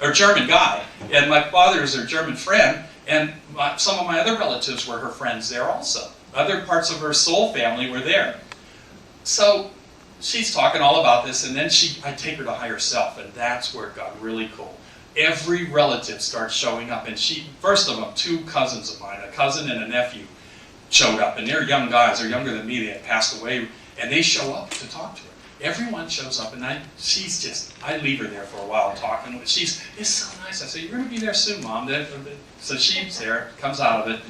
Speaker 2: or German guy. And my father is her German friend. And some of my other relatives were her friends there also. Other parts of her soul family were there. So she's talking all about this, and then I take her to higher self, and that's where it got really cool. Every relative starts showing up, and first of them, 2 cousins of mine, a cousin and a nephew, showed up, and they're young guys, they're younger than me, they had passed away, and they show up to talk to her. Everyone shows up, and I leave her there for a while talking. It's so nice. I said, "You're going to be there soon, Mom." So she's there, comes out of it.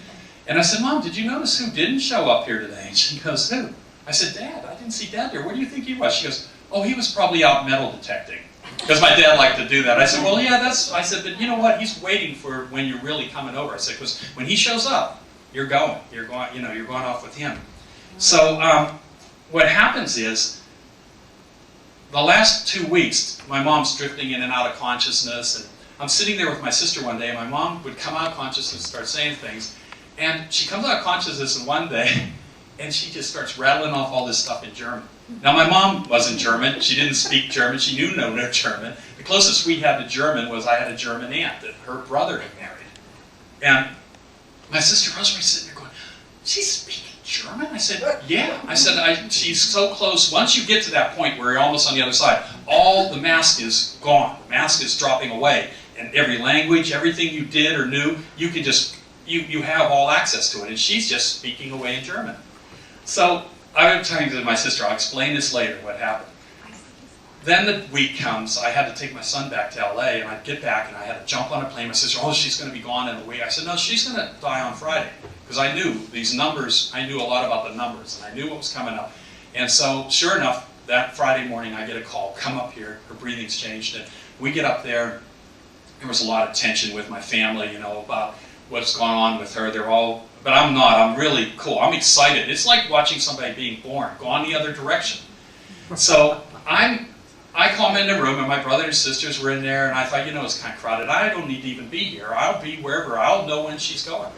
Speaker 2: And I said, "Mom, did you notice who didn't show up here today?" And she goes, "Who?" I said, "Dad, I didn't see Dad there. Where do you think he was?" She goes, "Oh, he was probably out metal detecting." Because my dad liked to do that. I said, "Well, yeah, I said, but you know what? He's waiting for when you're really coming over." I said, "Because when he shows up, you're going. You're going off with him." So what happens is, the last 2 weeks, my mom's drifting in and out of consciousness, and I'm sitting there with my sister one day, and my mom would come out of consciousness and start saying things, and she comes out of consciousness in one day, and she just starts rattling off all this stuff in German. Now, my mom wasn't German. She didn't speak German. She knew no German. The closest we had to German was I had a German aunt that her brother had married. And my sister Rosemary's sitting there going, "She's speaking German?" I said, "Yeah." I said, she's so close. Once you get to that point where you're almost on the other side, all the mask is gone. The mask is dropping away. And every language, everything you did or knew, you can just, you have all access to it. And she's just speaking away in German. So I'm telling to my sister, I'll explain this later, what happened. Then the week comes, I had to take my son back to LA, and I'd get back, and I had to jump on a plane. My sister, "Oh, she's going to be gone in a week." I said, "No, she's going to die on Friday." Because I knew these numbers, I knew a lot about the numbers, and I knew what was coming up. And so, sure enough, that Friday morning, I get a call, "Come up here." Her breathing's changed, and we get up there. There was a lot of tension with my family, about what's going on with her. But I'm not. I'm really cool. I'm excited. It's like watching somebody being born, gone the other direction. So I come in the room, and my brother and sisters were in there, and I thought, it's kind of crowded. I don't need to even be here. I'll be wherever. I'll know when she's going.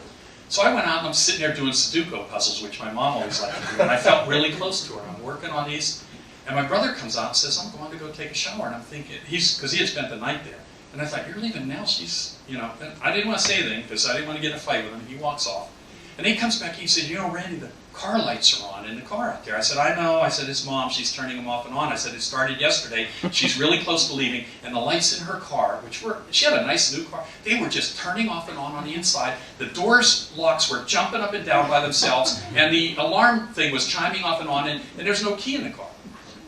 Speaker 2: So I went out, and I'm sitting there doing Sudoku puzzles, which my mom always liked to do, and I felt really close to her. I'm working on these, and my brother comes out and says, "I'm going to go take a shower," and I'm thinking, because he had spent the night there. And I thought, "You're leaving now?" I didn't want to say anything, because I didn't want to get in a fight with him. He walks off. And he comes back, he said, "Randy, the car lights are on in the car out there." I said, "I know." I said, "It's Mom. She's turning them off and on." I said, "It started yesterday. She's really close to leaving. And the lights in her car," she had a nice new car, "they were just turning off and on the inside. The doors locks were jumping up and down by themselves. And the alarm thing was chiming off and on. And there's no key in the car."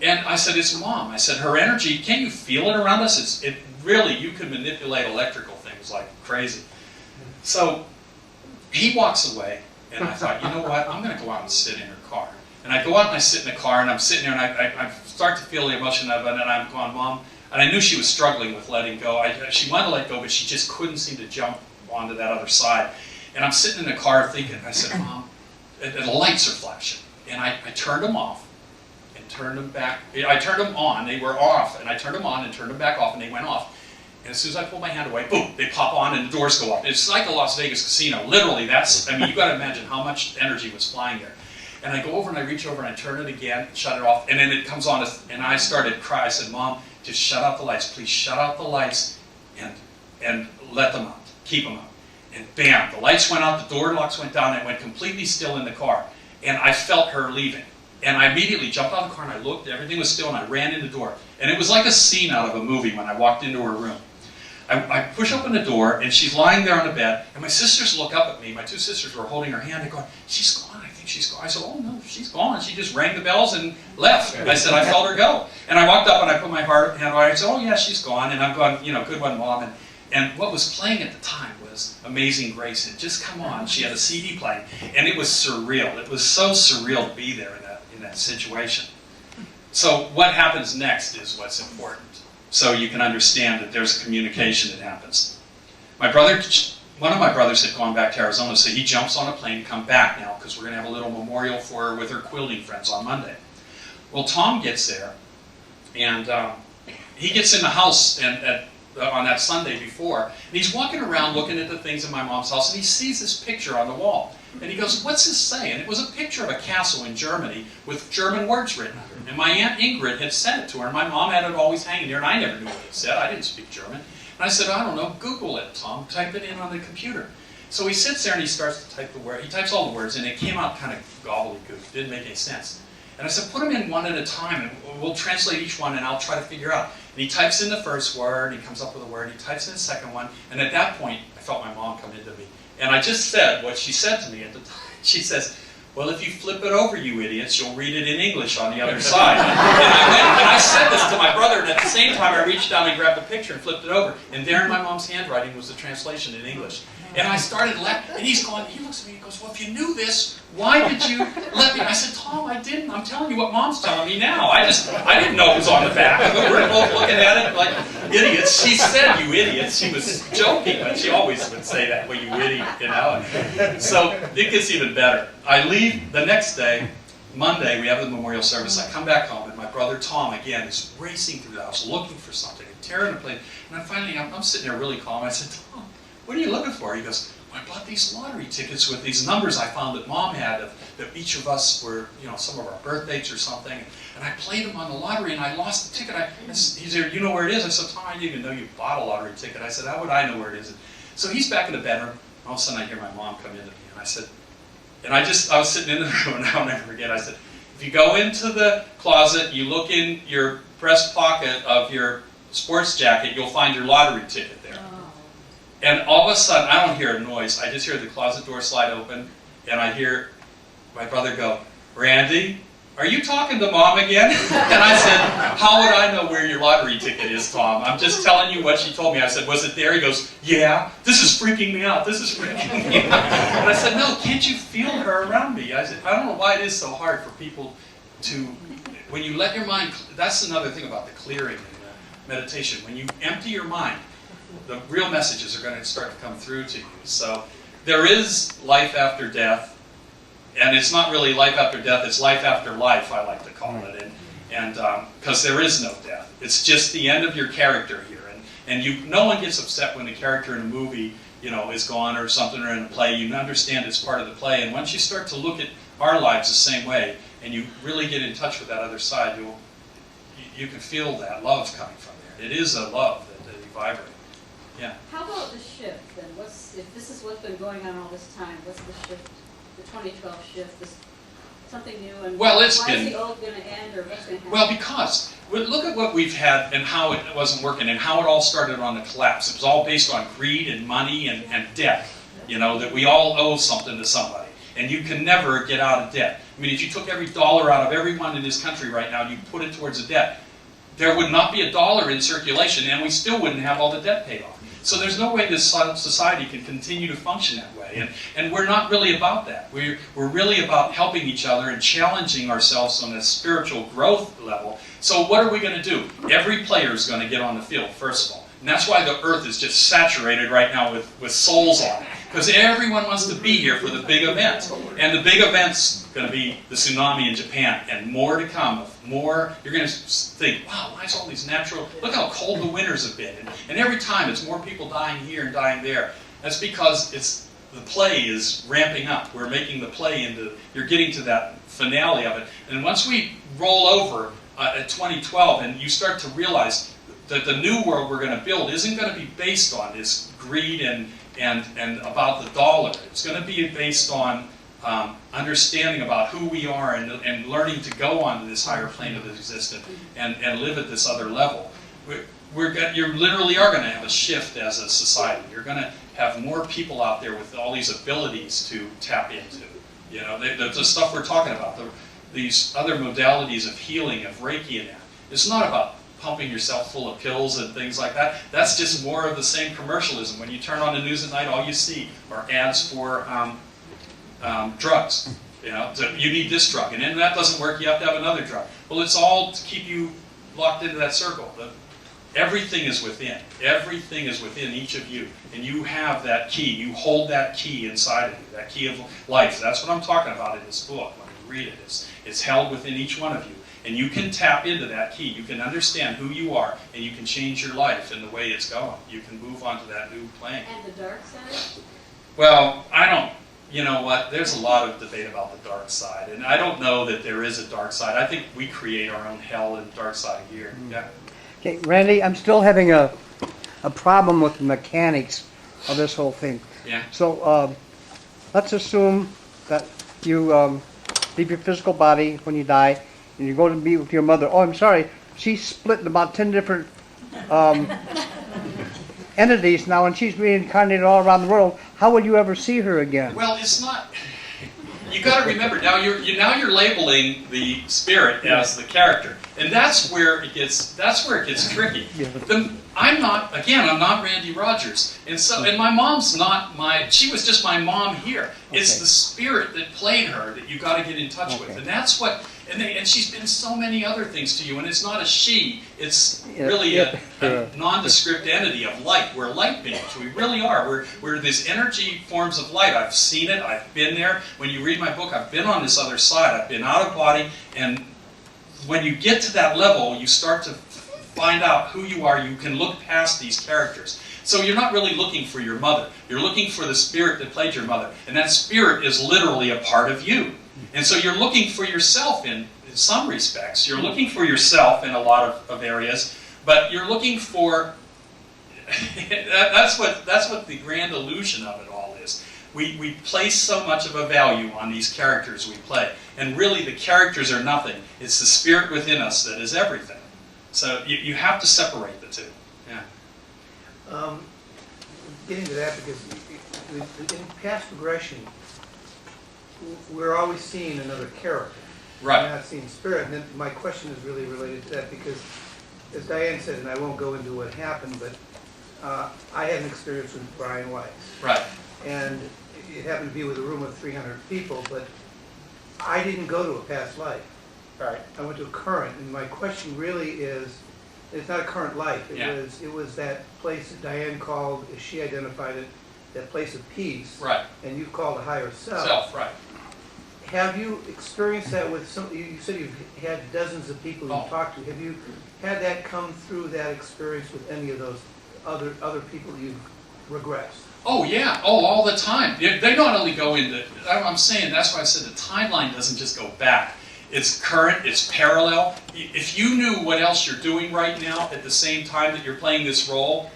Speaker 2: And I said, "It's Mom." I said, "Her energy, can't you feel it around us? It really, you can manipulate electrical things like crazy." So he walks away, and I thought, you know what, I'm going to go out and sit in her car. And I go out and I sit in the car, and I'm sitting there, and I start to feel the emotion of it, and I'm going, "Mom," and I knew she was struggling with letting go. She wanted to let go, but she just couldn't seem to jump onto that other side. And I'm sitting in the car thinking, I said, "Mom," and the lights are flashing. And I turned them off and turned them back. I turned them on, they were off, and I turned them on and turned them back off, and they went off. And as soon as I pull my hand away, boom, they pop on and the doors go up. It's like a Las Vegas casino. Literally, you got to imagine how much energy was flying there. And I go over and I reach over and I turn it again, shut it off, and then it comes on, and I started to cry. I said, "Mom, just shut out the lights. Please shut out the lights and let them out. Keep them out." And bam, the lights went out, the door locks went down, and it went completely still in the car. And I felt her leaving. And I immediately jumped out of the car and I looked, everything was still, and I ran in the door. And it was like a scene out of a movie when I walked into her room. I push open the door, and she's lying there on the bed, and my sisters look up at me. My 2 sisters were holding her hand. They're going, "She's gone. I think she's gone." I said, "Oh, no, she's gone." She just rang the bells and left. I said, "I felt her go." And I walked up, and I put my hand on her. I said, "Oh, yeah, she's gone." And I'm going, "Good one, Mom." And what was playing at the time was Amazing Grace. It just come on. She had a CD playing, and it was surreal. It was so surreal to be there in that situation. So what happens next is what's important. So you can understand that there's a communication that happens. One of my brothers had gone back to Arizona, so he jumps on a plane to come back now, because we're going to have a little memorial for her with her quilting friends on Monday. Well, Tom gets there, and he gets in the house on that Sunday before, and he's walking around looking at the things in my mom's house, and he sees this picture on the wall. And he goes, "What's this say?" And it was a picture of a castle in Germany with German words written under it. And my Aunt Ingrid had sent it to her, and my mom had it always hanging there, and I never knew what it said. I didn't speak German. And I said, "I don't know, Google it, Tom. Type it in on the computer." So he sits there and he starts to type the word. He types all the words, and it came out kind of gobbledygook. It didn't make any sense. And I said, "Put them in one at a time, and we'll translate each one, and I'll try to figure out." And he types in the first word, he comes up with a word, he types in the second one, and at that point, I felt my mom come into me. And I just said what she said to me at the time. She says, "Well, if you flip it over, you idiots, you'll read it in English on the other side." And I said this to my brother, and at the same time, I reached down and grabbed the picture and flipped it over. And there in my mom's handwriting was the translation in English. And I started laughing, and he looks at me, he goes, "Well, if you knew this, why did you let me?" I said, "Tom, I didn't. I'm telling you what Mom's telling me now. I didn't know it was on the back. We're both looking at it like idiots." She said, "You idiots." She was joking, but she always would say that, "Well, you idiot," you know. So it gets even better. I leave the next day, Monday, we have the memorial service. I come back home, and my brother Tom, again, is racing through the house looking for something, and tearing the plate. And then finally, I'm sitting there really calm. I said, "Tom, what are you looking for?" He goes, "Well, I bought these lottery tickets with these numbers I found that Mom had that each of us were, some of our birth dates or something. And I played them on the lottery and I lost the ticket." He said, "You know where it is?" I said, "Tom, I didn't even know you bought a lottery ticket." I said, "How would I know where it is?" So he's back in the bedroom. All of a sudden I hear my mom come into me, and I said, I was sitting in the room, and I'll never forget. I said, "If you go into the closet, you look in your breast pocket of your sports jacket, you'll find your lottery ticket there." And all of a sudden, I don't hear a noise. I just hear the closet door slide open, and I hear my brother go, "Randy, are you talking to Mom again?" And I said, "How would I know where your lottery ticket is, Tom? I'm just telling you what she told me." I said, "Was it there?" He goes, "Yeah, this is freaking me out. This is freaking me out." And I said, "No, can't you feel her around me?" I said, "I don't know why it is so hard for people to, when you let your mind, that's another thing about the clearing and meditation. When you empty your mind, the real messages are going to start to come through to you. So there is life after death, and it's not really life after death, it's life after life, I like to call it, and because there is no death. It's just the end of your character here, and no one gets upset when the character in a movie, is gone or something, or in a play. You understand it's part of the play, and once you start to look at our lives the same way, and you really get in touch with that other side, you can feel that love coming from there. It is a love that you vibrate. Yeah.
Speaker 4: How about the shift then? If this is what's been going on all this time, what's the shift, the 2012 shift, something new, and
Speaker 2: well,
Speaker 4: is the old going to end, or what's going to happen?
Speaker 2: Well, because look at what we've had and how it wasn't working and how it all started on the collapse. It was all based on greed and money and debt, that we all owe something to somebody. And you can never get out of debt. I mean, if you took every dollar out of everyone in this country right now and you put it towards a debt, there would not be a dollar in circulation, and we still wouldn't have all the debt paid off. So there's no way this society can continue to function that way, and we're not really about that. We're really about helping each other and challenging ourselves on a spiritual growth level. So what are we going to do? Every player is going to get on the field, first of all. And that's why the earth is just saturated right now with souls on it. Because everyone wants to be here for the big event. And the big event's going to be the tsunami in Japan, and more to come. More, you're going to think, wow, why is all these natural, look how cold the winters have been. And every time it's more people dying here and dying there. That's because the play is ramping up. We're making the play you're getting to that finale of it. And once we roll over at 2012 and you start to realize that the new world we're going to build isn't going to be based on this greed and about the dollar. It's going to be based on understanding about who we are and learning to go on to this higher plane of existence and live at this other level. You literally are going to have a shift as a society. You're going to have more people out there with all these abilities to tap into. The stuff we're talking about, these other modalities of healing, of Reiki and that. It's not about pumping yourself full of pills and things like that. That's just more of the same commercialism. When you turn on the news at night, all you see are ads for drugs. You need this drug, and then that doesn't work, you have to have another drug. Well, it's all to keep you locked into that circle. Everything is within. Everything is within each of you. And you have that key. You hold that key inside of you, that key of life. That's what I'm talking about in this book when you read it. It's held within each one of you. And you can tap into that key. You can understand who you are, and you can change your life in the way it's going. You can move on to that new plane.
Speaker 4: And the dark side?
Speaker 2: Well, I don't, you know what, there's a lot of debate about the dark side, and I don't know that there is a dark side. I think we create our own hell and dark side here. Yeah.
Speaker 5: Okay, Randy, I'm still having a problem with the mechanics of this whole thing.
Speaker 2: Yeah.
Speaker 5: So let's assume that you leave your physical body when you die, and you go to be with your mother. Oh, I'm sorry, she's split in about 10 different entities now, and she's reincarnated all around the world. How will you ever see her again?
Speaker 2: Well, it's not. You got to remember now. You're labeling the spirit as the character, and that's where it gets tricky.
Speaker 5: Yeah.
Speaker 2: I'm not Randy Rogers, and my mom's not my. She was just my mom here. It's
Speaker 5: Okay.
Speaker 2: the spirit that played her that you got to get in touch with,
Speaker 5: Okay.
Speaker 2: and that's what. And she's been so many other things to you, and it's not a she. It's
Speaker 5: Yeah,
Speaker 2: really
Speaker 5: yeah,
Speaker 2: a nondescript entity of light. We're light beings. We really are. We're these energy forms of light. I've seen it. I've been there. When you read my book, I've been on this other side. I've been out of body, and when you get to that level, you start to find out who you are. You can look past these characters. So you're not really looking for your mother. You're looking for the spirit that played your mother, and that spirit is literally a part of you. And so you're looking for yourself in some respects. You're looking for yourself in a lot of areas, but you're looking for that's what the grand illusion of it all is. We place so much of a value on these characters we play, and really the characters are nothing. It's the spirit within us that is everything. So you have to separate the two. Yeah.
Speaker 6: Getting to that, because in past regression, we're always seeing another character.
Speaker 2: Right.
Speaker 6: We're not seeing spirit. And then my question is really related to that, because as Diane said, and I won't go into what happened, but I had an experience with Brian Weiss.
Speaker 2: Right.
Speaker 6: And it happened to be with a room of 300 people, but I didn't go to a past life.
Speaker 2: Right.
Speaker 6: I went to a current, and my question really is, it's not a current life.
Speaker 2: Yeah.
Speaker 6: It was that place that Diane called, as she identified it, that place of peace.
Speaker 2: Right.
Speaker 6: And you've called a higher self.
Speaker 2: Self. Right.
Speaker 6: Have you experienced that with some? You said you've had dozens of people you've
Speaker 2: Oh.
Speaker 6: talked to. Have you had that come through that experience with any of those other people you've regressed?
Speaker 2: Oh yeah, all the time. They not only go into, I'm saying, that's why I said the timeline doesn't just go back. It's current, it's parallel. If you knew what else you're doing right now at the same time that you're playing this role,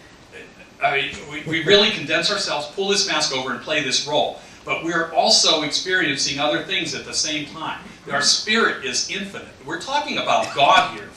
Speaker 2: I mean, we really condense ourselves, pull this mask over and play this role. But we're also experiencing other things at the same time. Our spirit is infinite. We're talking about God here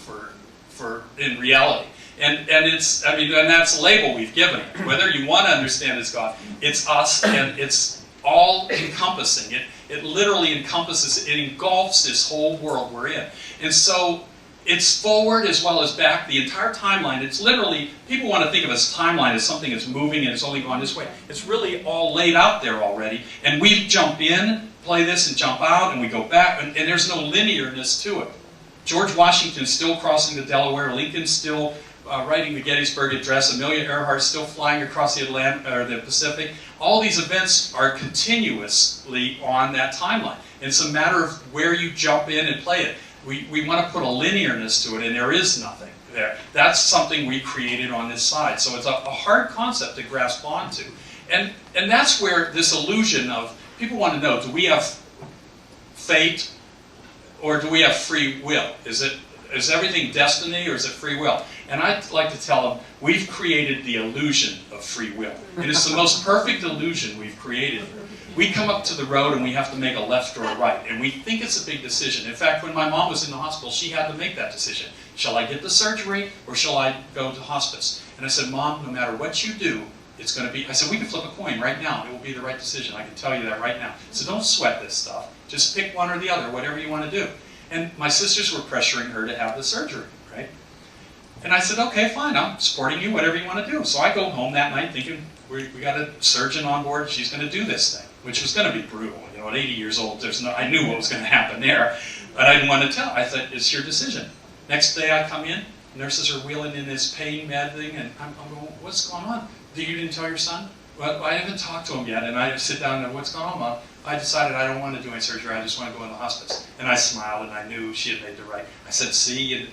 Speaker 2: for in reality. And it's, I mean, and that's the label we've given it. Whether you want to understand it's God, it's us, and it's all encompassing. It literally encompasses, it engulfs this whole world we're in. And so it's forward as well as back, the entire timeline. It's literally, people want to think of this timeline as something that's moving and it's only going this way. It's really all laid out there already. And we jump in, play this, and jump out, and we go back, and there's no linearness to it. George Washington's still crossing the Delaware, Lincoln's still writing the Gettysburg Address, Amelia Earhart's still flying across the the Pacific. All these events are continuously on that timeline. It's a matter of where you jump in and play it. We want to put a linearness to it, and there is nothing there. That's something we created on this side. So it's a hard concept to grasp onto. And that's where this illusion of, people want to know, do we have fate or do we have free will? Is everything destiny or is it free will? And I'd like to tell them, we've created the illusion of free will. It is the most perfect illusion we've created. We come up to the road and we have to make a left or a right, and we think it's a big decision. In fact, when my mom was in the hospital, she had to make that decision. Shall I get the surgery or shall I go to hospice? And I said, Mom, no matter what you do, it's going to be, I said, we can flip a coin right now. It will be the right decision. I can tell you that right now. So don't sweat this stuff. Just pick one or the other, whatever you want to do. And my sisters were pressuring her to have the surgery, right? And I said, okay, fine, I'm supporting you, whatever you want to do. So I go home that night thinking, we got a surgeon on board, she's going to do this thing, which was going to be brutal. You know, at 80 years old, I knew what was going to happen there, but I didn't want to tell. I said, it's your decision. Next day I come in, nurses are wheeling in this pain med thing, and I'm going, what's going on? You didn't tell your son? Well, I haven't talked to him yet, and I sit down and what's going on, Mom? I decided I don't want to do any surgery. I just want to go in the hospice. And I smiled, and I knew she had made the right. I said, "See, you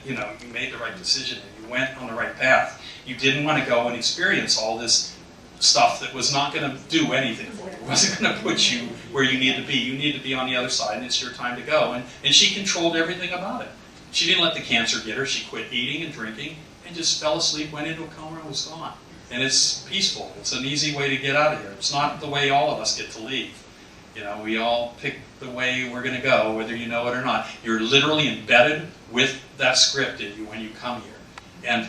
Speaker 2: made the right decision, and you went on the right path. You didn't want to go and experience all this stuff that was not going to do anything for you. It wasn't going to put you where you need to be. You need to be on the other side, and it's your time to go." And she controlled everything about it. She didn't let the cancer get her. She quit eating and drinking, and just fell asleep, went into a coma, and was gone. And it's peaceful. It's an easy way to get out of here. It's not the way all of us get to leave. We all pick the way we're going to go, whether you know it or not. You're literally embedded with that script in you when you come here. And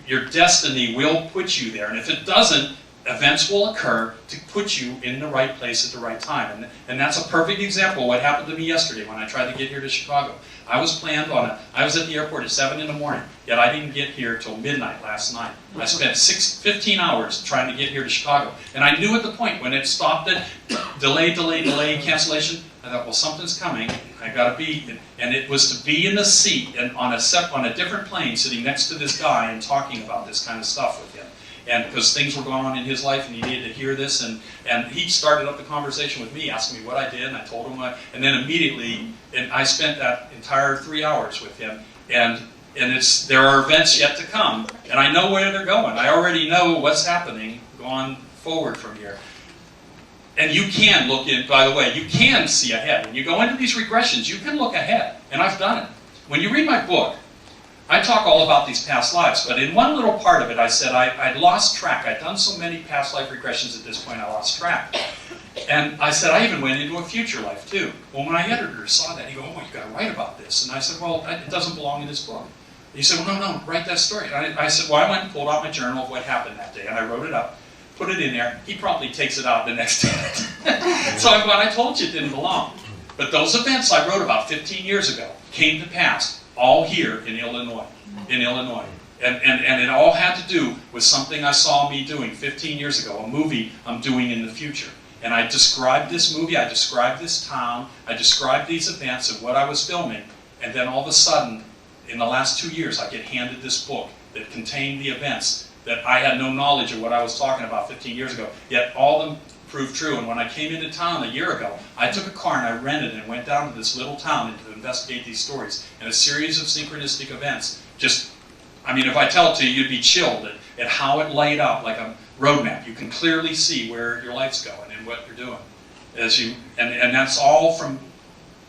Speaker 2: your destiny will put you there. And if it doesn't, events will occur to put you in the right place at the right time. And that's a perfect example of what happened to me yesterday when I tried to get here to Chicago. I was at the airport at 7 in the morning, yet I didn't get here till midnight last night. I spent 15 hours trying to get here to Chicago. And I knew at the point when it stopped at delay, cancellation, I thought, well, something's coming. I gotta be, and it was to be in the seat and on a different plane sitting next to this guy and talking about this kind of stuff with him. And because things were going on in his life and he needed to hear this, and he started up the conversation with me, asking me what I did, and I told him and then immediately, and I spent that entire 3 hours with him, and there are events yet to come, and I know where they're going. I already know what's happening going forward from here. And you can look in, by the way, you can see ahead. When you go into these regressions, you can look ahead, and I've done it. When you read my book, I talk all about these past lives, but in one little part of it, I said I'd lost track. I'd done so many past life regressions at this point, I lost track. And I said I even went into a future life too. Well, when my editor saw that, he goes, "Oh, you got to write about this." And I said, "Well, it doesn't belong in this book." He said, "Well, no, write that story." And I said, "Well, I went and pulled out my journal of what happened that day, and I wrote it up, put it in there. He promptly takes it out the next day." So I'm glad I told you it didn't belong. But those events I wrote about 15 years ago came to pass. All here in Illinois. And it all had to do with something I saw me doing 15 years ago, a movie I'm doing in the future. And I described this movie, I described this town, I described these events and what I was filming, and then all of a sudden, in the last 2 years, I get handed this book that contained the events that I had no knowledge of what I was talking about 15 years ago, yet all of them proved true. And when I came into town a year ago, I took a car and I rented and went down to this little town and to investigate these stories. And a series of synchronistic events. If I tell it to you, you'd be chilled at how it laid out like a roadmap. You can clearly see where your life's going and what you're doing. And that's all from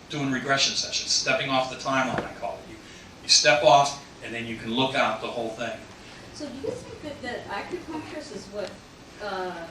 Speaker 2: doing regression sessions, stepping off the timeline, I call it. You step off and then you can look out the whole thing.
Speaker 4: So do you think that acupuncturist is what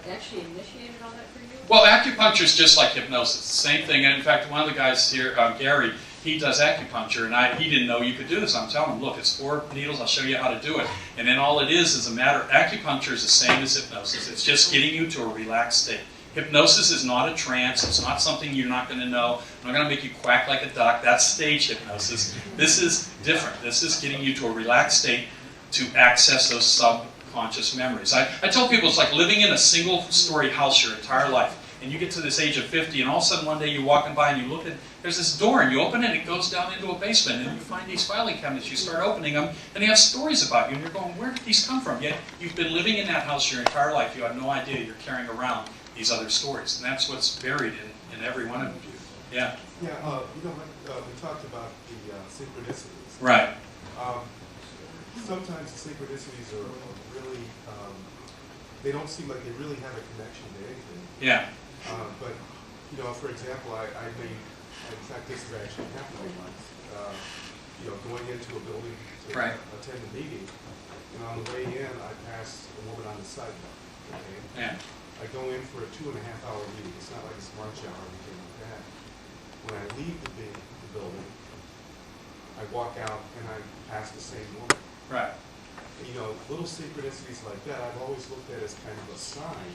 Speaker 4: actually initiated all that for you?
Speaker 2: Well, acupuncture is just like hypnosis, same thing. And in fact, one of the guys here, Gary, he does acupuncture, and he didn't know you could do this. I'm telling him, look, it's 4 needles. I'll show you how to do it. And then all it is a matter. Acupuncture is the same as hypnosis. It's just getting you to a relaxed state. Hypnosis is not a trance. It's not something you're not going to know. I'm not going to make you quack like a duck. That's stage hypnosis. This is different. This is getting you to a relaxed state to access those subconscious memories. I tell people it's like living in a single-story house your entire life. And you get to this age of 50, and all of a sudden one day you're walking by and you look at, there's this door, and you open it, and it goes down into a basement, and you find these filing cabinets, you start opening them, and they have stories about you, and you're going, where did these come from? Yet you've been living in that house your entire life. You have no idea you're carrying around these other stories, and that's what's buried in every one of you. Yeah?
Speaker 7: Yeah, we talked about the synchronicities.
Speaker 2: Right.
Speaker 7: Sometimes the synchronicities are really, they don't seem like they really have a connection to anything.
Speaker 2: Yeah.
Speaker 7: But, for example, I made, in fact, this has actually happened once, going into a building to attend a meeting, and on the way in, I passed a woman on the sidewalk. Okay?
Speaker 2: Yeah.
Speaker 7: I go in for a 2.5-hour meeting. It's not like a smart shower or anything like that. When I leave the building, I walk out and I pass the same woman.
Speaker 2: Right.
Speaker 7: Little synchronicities like that, I've always looked at as kind of a sign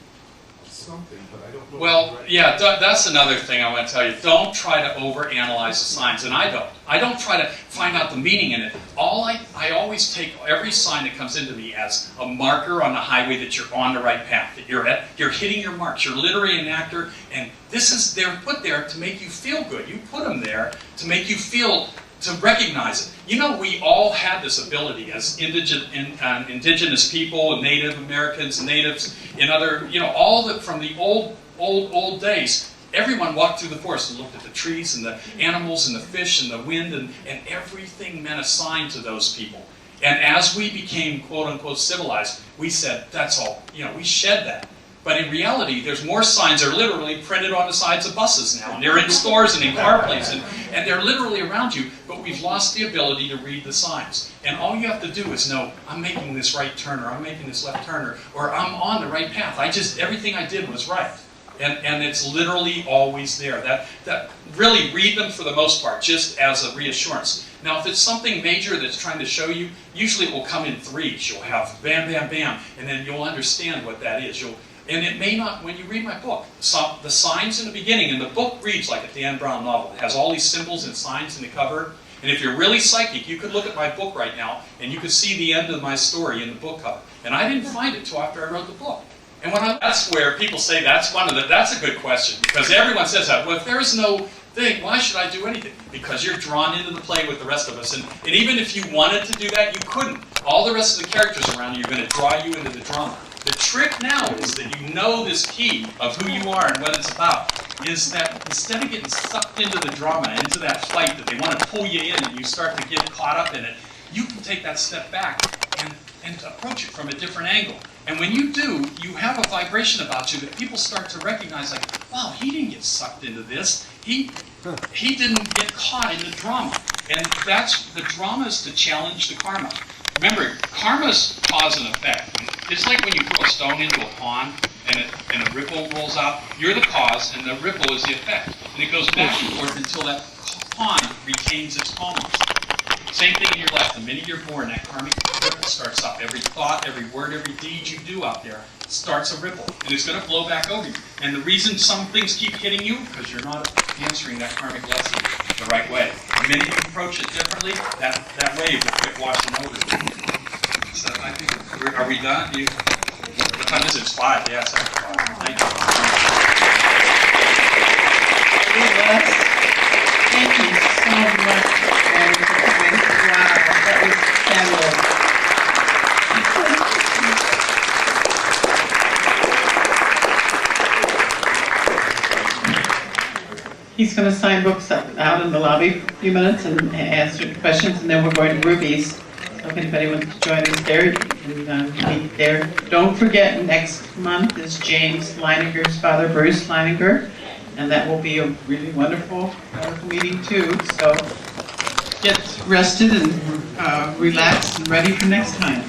Speaker 7: of something, but I don't know.
Speaker 2: Well, yeah, that's another thing I want to tell you. Don't try to overanalyze the signs, and I don't. I don't try to find out the meaning in it. I always take every sign that comes into me as a marker on the highway that you're on the right path, that you're hitting your marks. You're literally an actor, and they're put there to make you feel good. You put them there to make you feel to recognize it. You know, we all had this ability as indigenous people and Native Americans and natives in other, you know, all the, from the old days. Everyone walked through the forest and looked at the trees and the animals and the fish and the wind, and everything meant a sign to those people. And as we became quote unquote civilized, we said, that's all, you know, we shed that. But in reality, there's more signs. They're literally printed on the sides of buses now, and they're in stores and in car plates, and they're literally around you, but we've lost the ability to read the signs. And all you have to do is know, I'm making this right turn, or I'm making this left turn, or I'm on the right path. Everything I did was right. And it's literally always there. That really read them for the most part, just as a reassurance. Now, if it's something major that's trying to show you, usually it will come in threes. You'll have bam, bam, bam, and then you'll understand what that is. And it may not, when you read my book, the signs in the beginning, and the book reads like a Dan Brown novel. It has all these symbols and signs in the cover. And if you're really psychic, you could look at my book right now, and you could see the end of my story in the book cover. And I didn't find it till after I wrote the book. And that's where people say that's a good question, because everyone says that. Well, if there is no thing, why should I do anything? Because you're drawn into the play with the rest of us. And even if you wanted to do that, you couldn't. All the rest of the characters around you are going to draw you into the drama. The trick now is that you know this key of who you are and what it's about, is that instead of getting sucked into the drama, into that fight that they want to pull you in and you start to get caught up in it, you can take that step back and approach it from a different angle. And when you do, you have a vibration about you that people start to recognize, like, wow, he didn't get sucked into this. He didn't get caught in the drama. And the drama is to challenge the karma. Remember, karma's cause and effect. It's like when you throw a stone into a pond and a ripple rolls out. You're the cause and the ripple is the effect. And it goes back and forth until that pond retains its calmness. Same thing in your life. The minute you're born, that karmic ripple starts up. Every thought, every word, every deed you do out there starts a ripple. And it's going to flow back over you. And the reason some things keep hitting you, because you're not answering that karmic lesson the right way. The minute you approach it differently, that wave will quit washing over you. So I think, are we done? What time is it? It's 5. Yeah, it's 5. Thank you.
Speaker 1: Thank you so much. Wow, that was fabulous. He's going to sign books out in the lobby for a few minutes and answer questions, and then we're going to Ruby's. So if anybody wants to join us there, you can meet there. Don't forget, next month is James Leininger's father, Bruce Leininger, and that will be a really wonderful meeting too. So get rested and relaxed and ready for next time.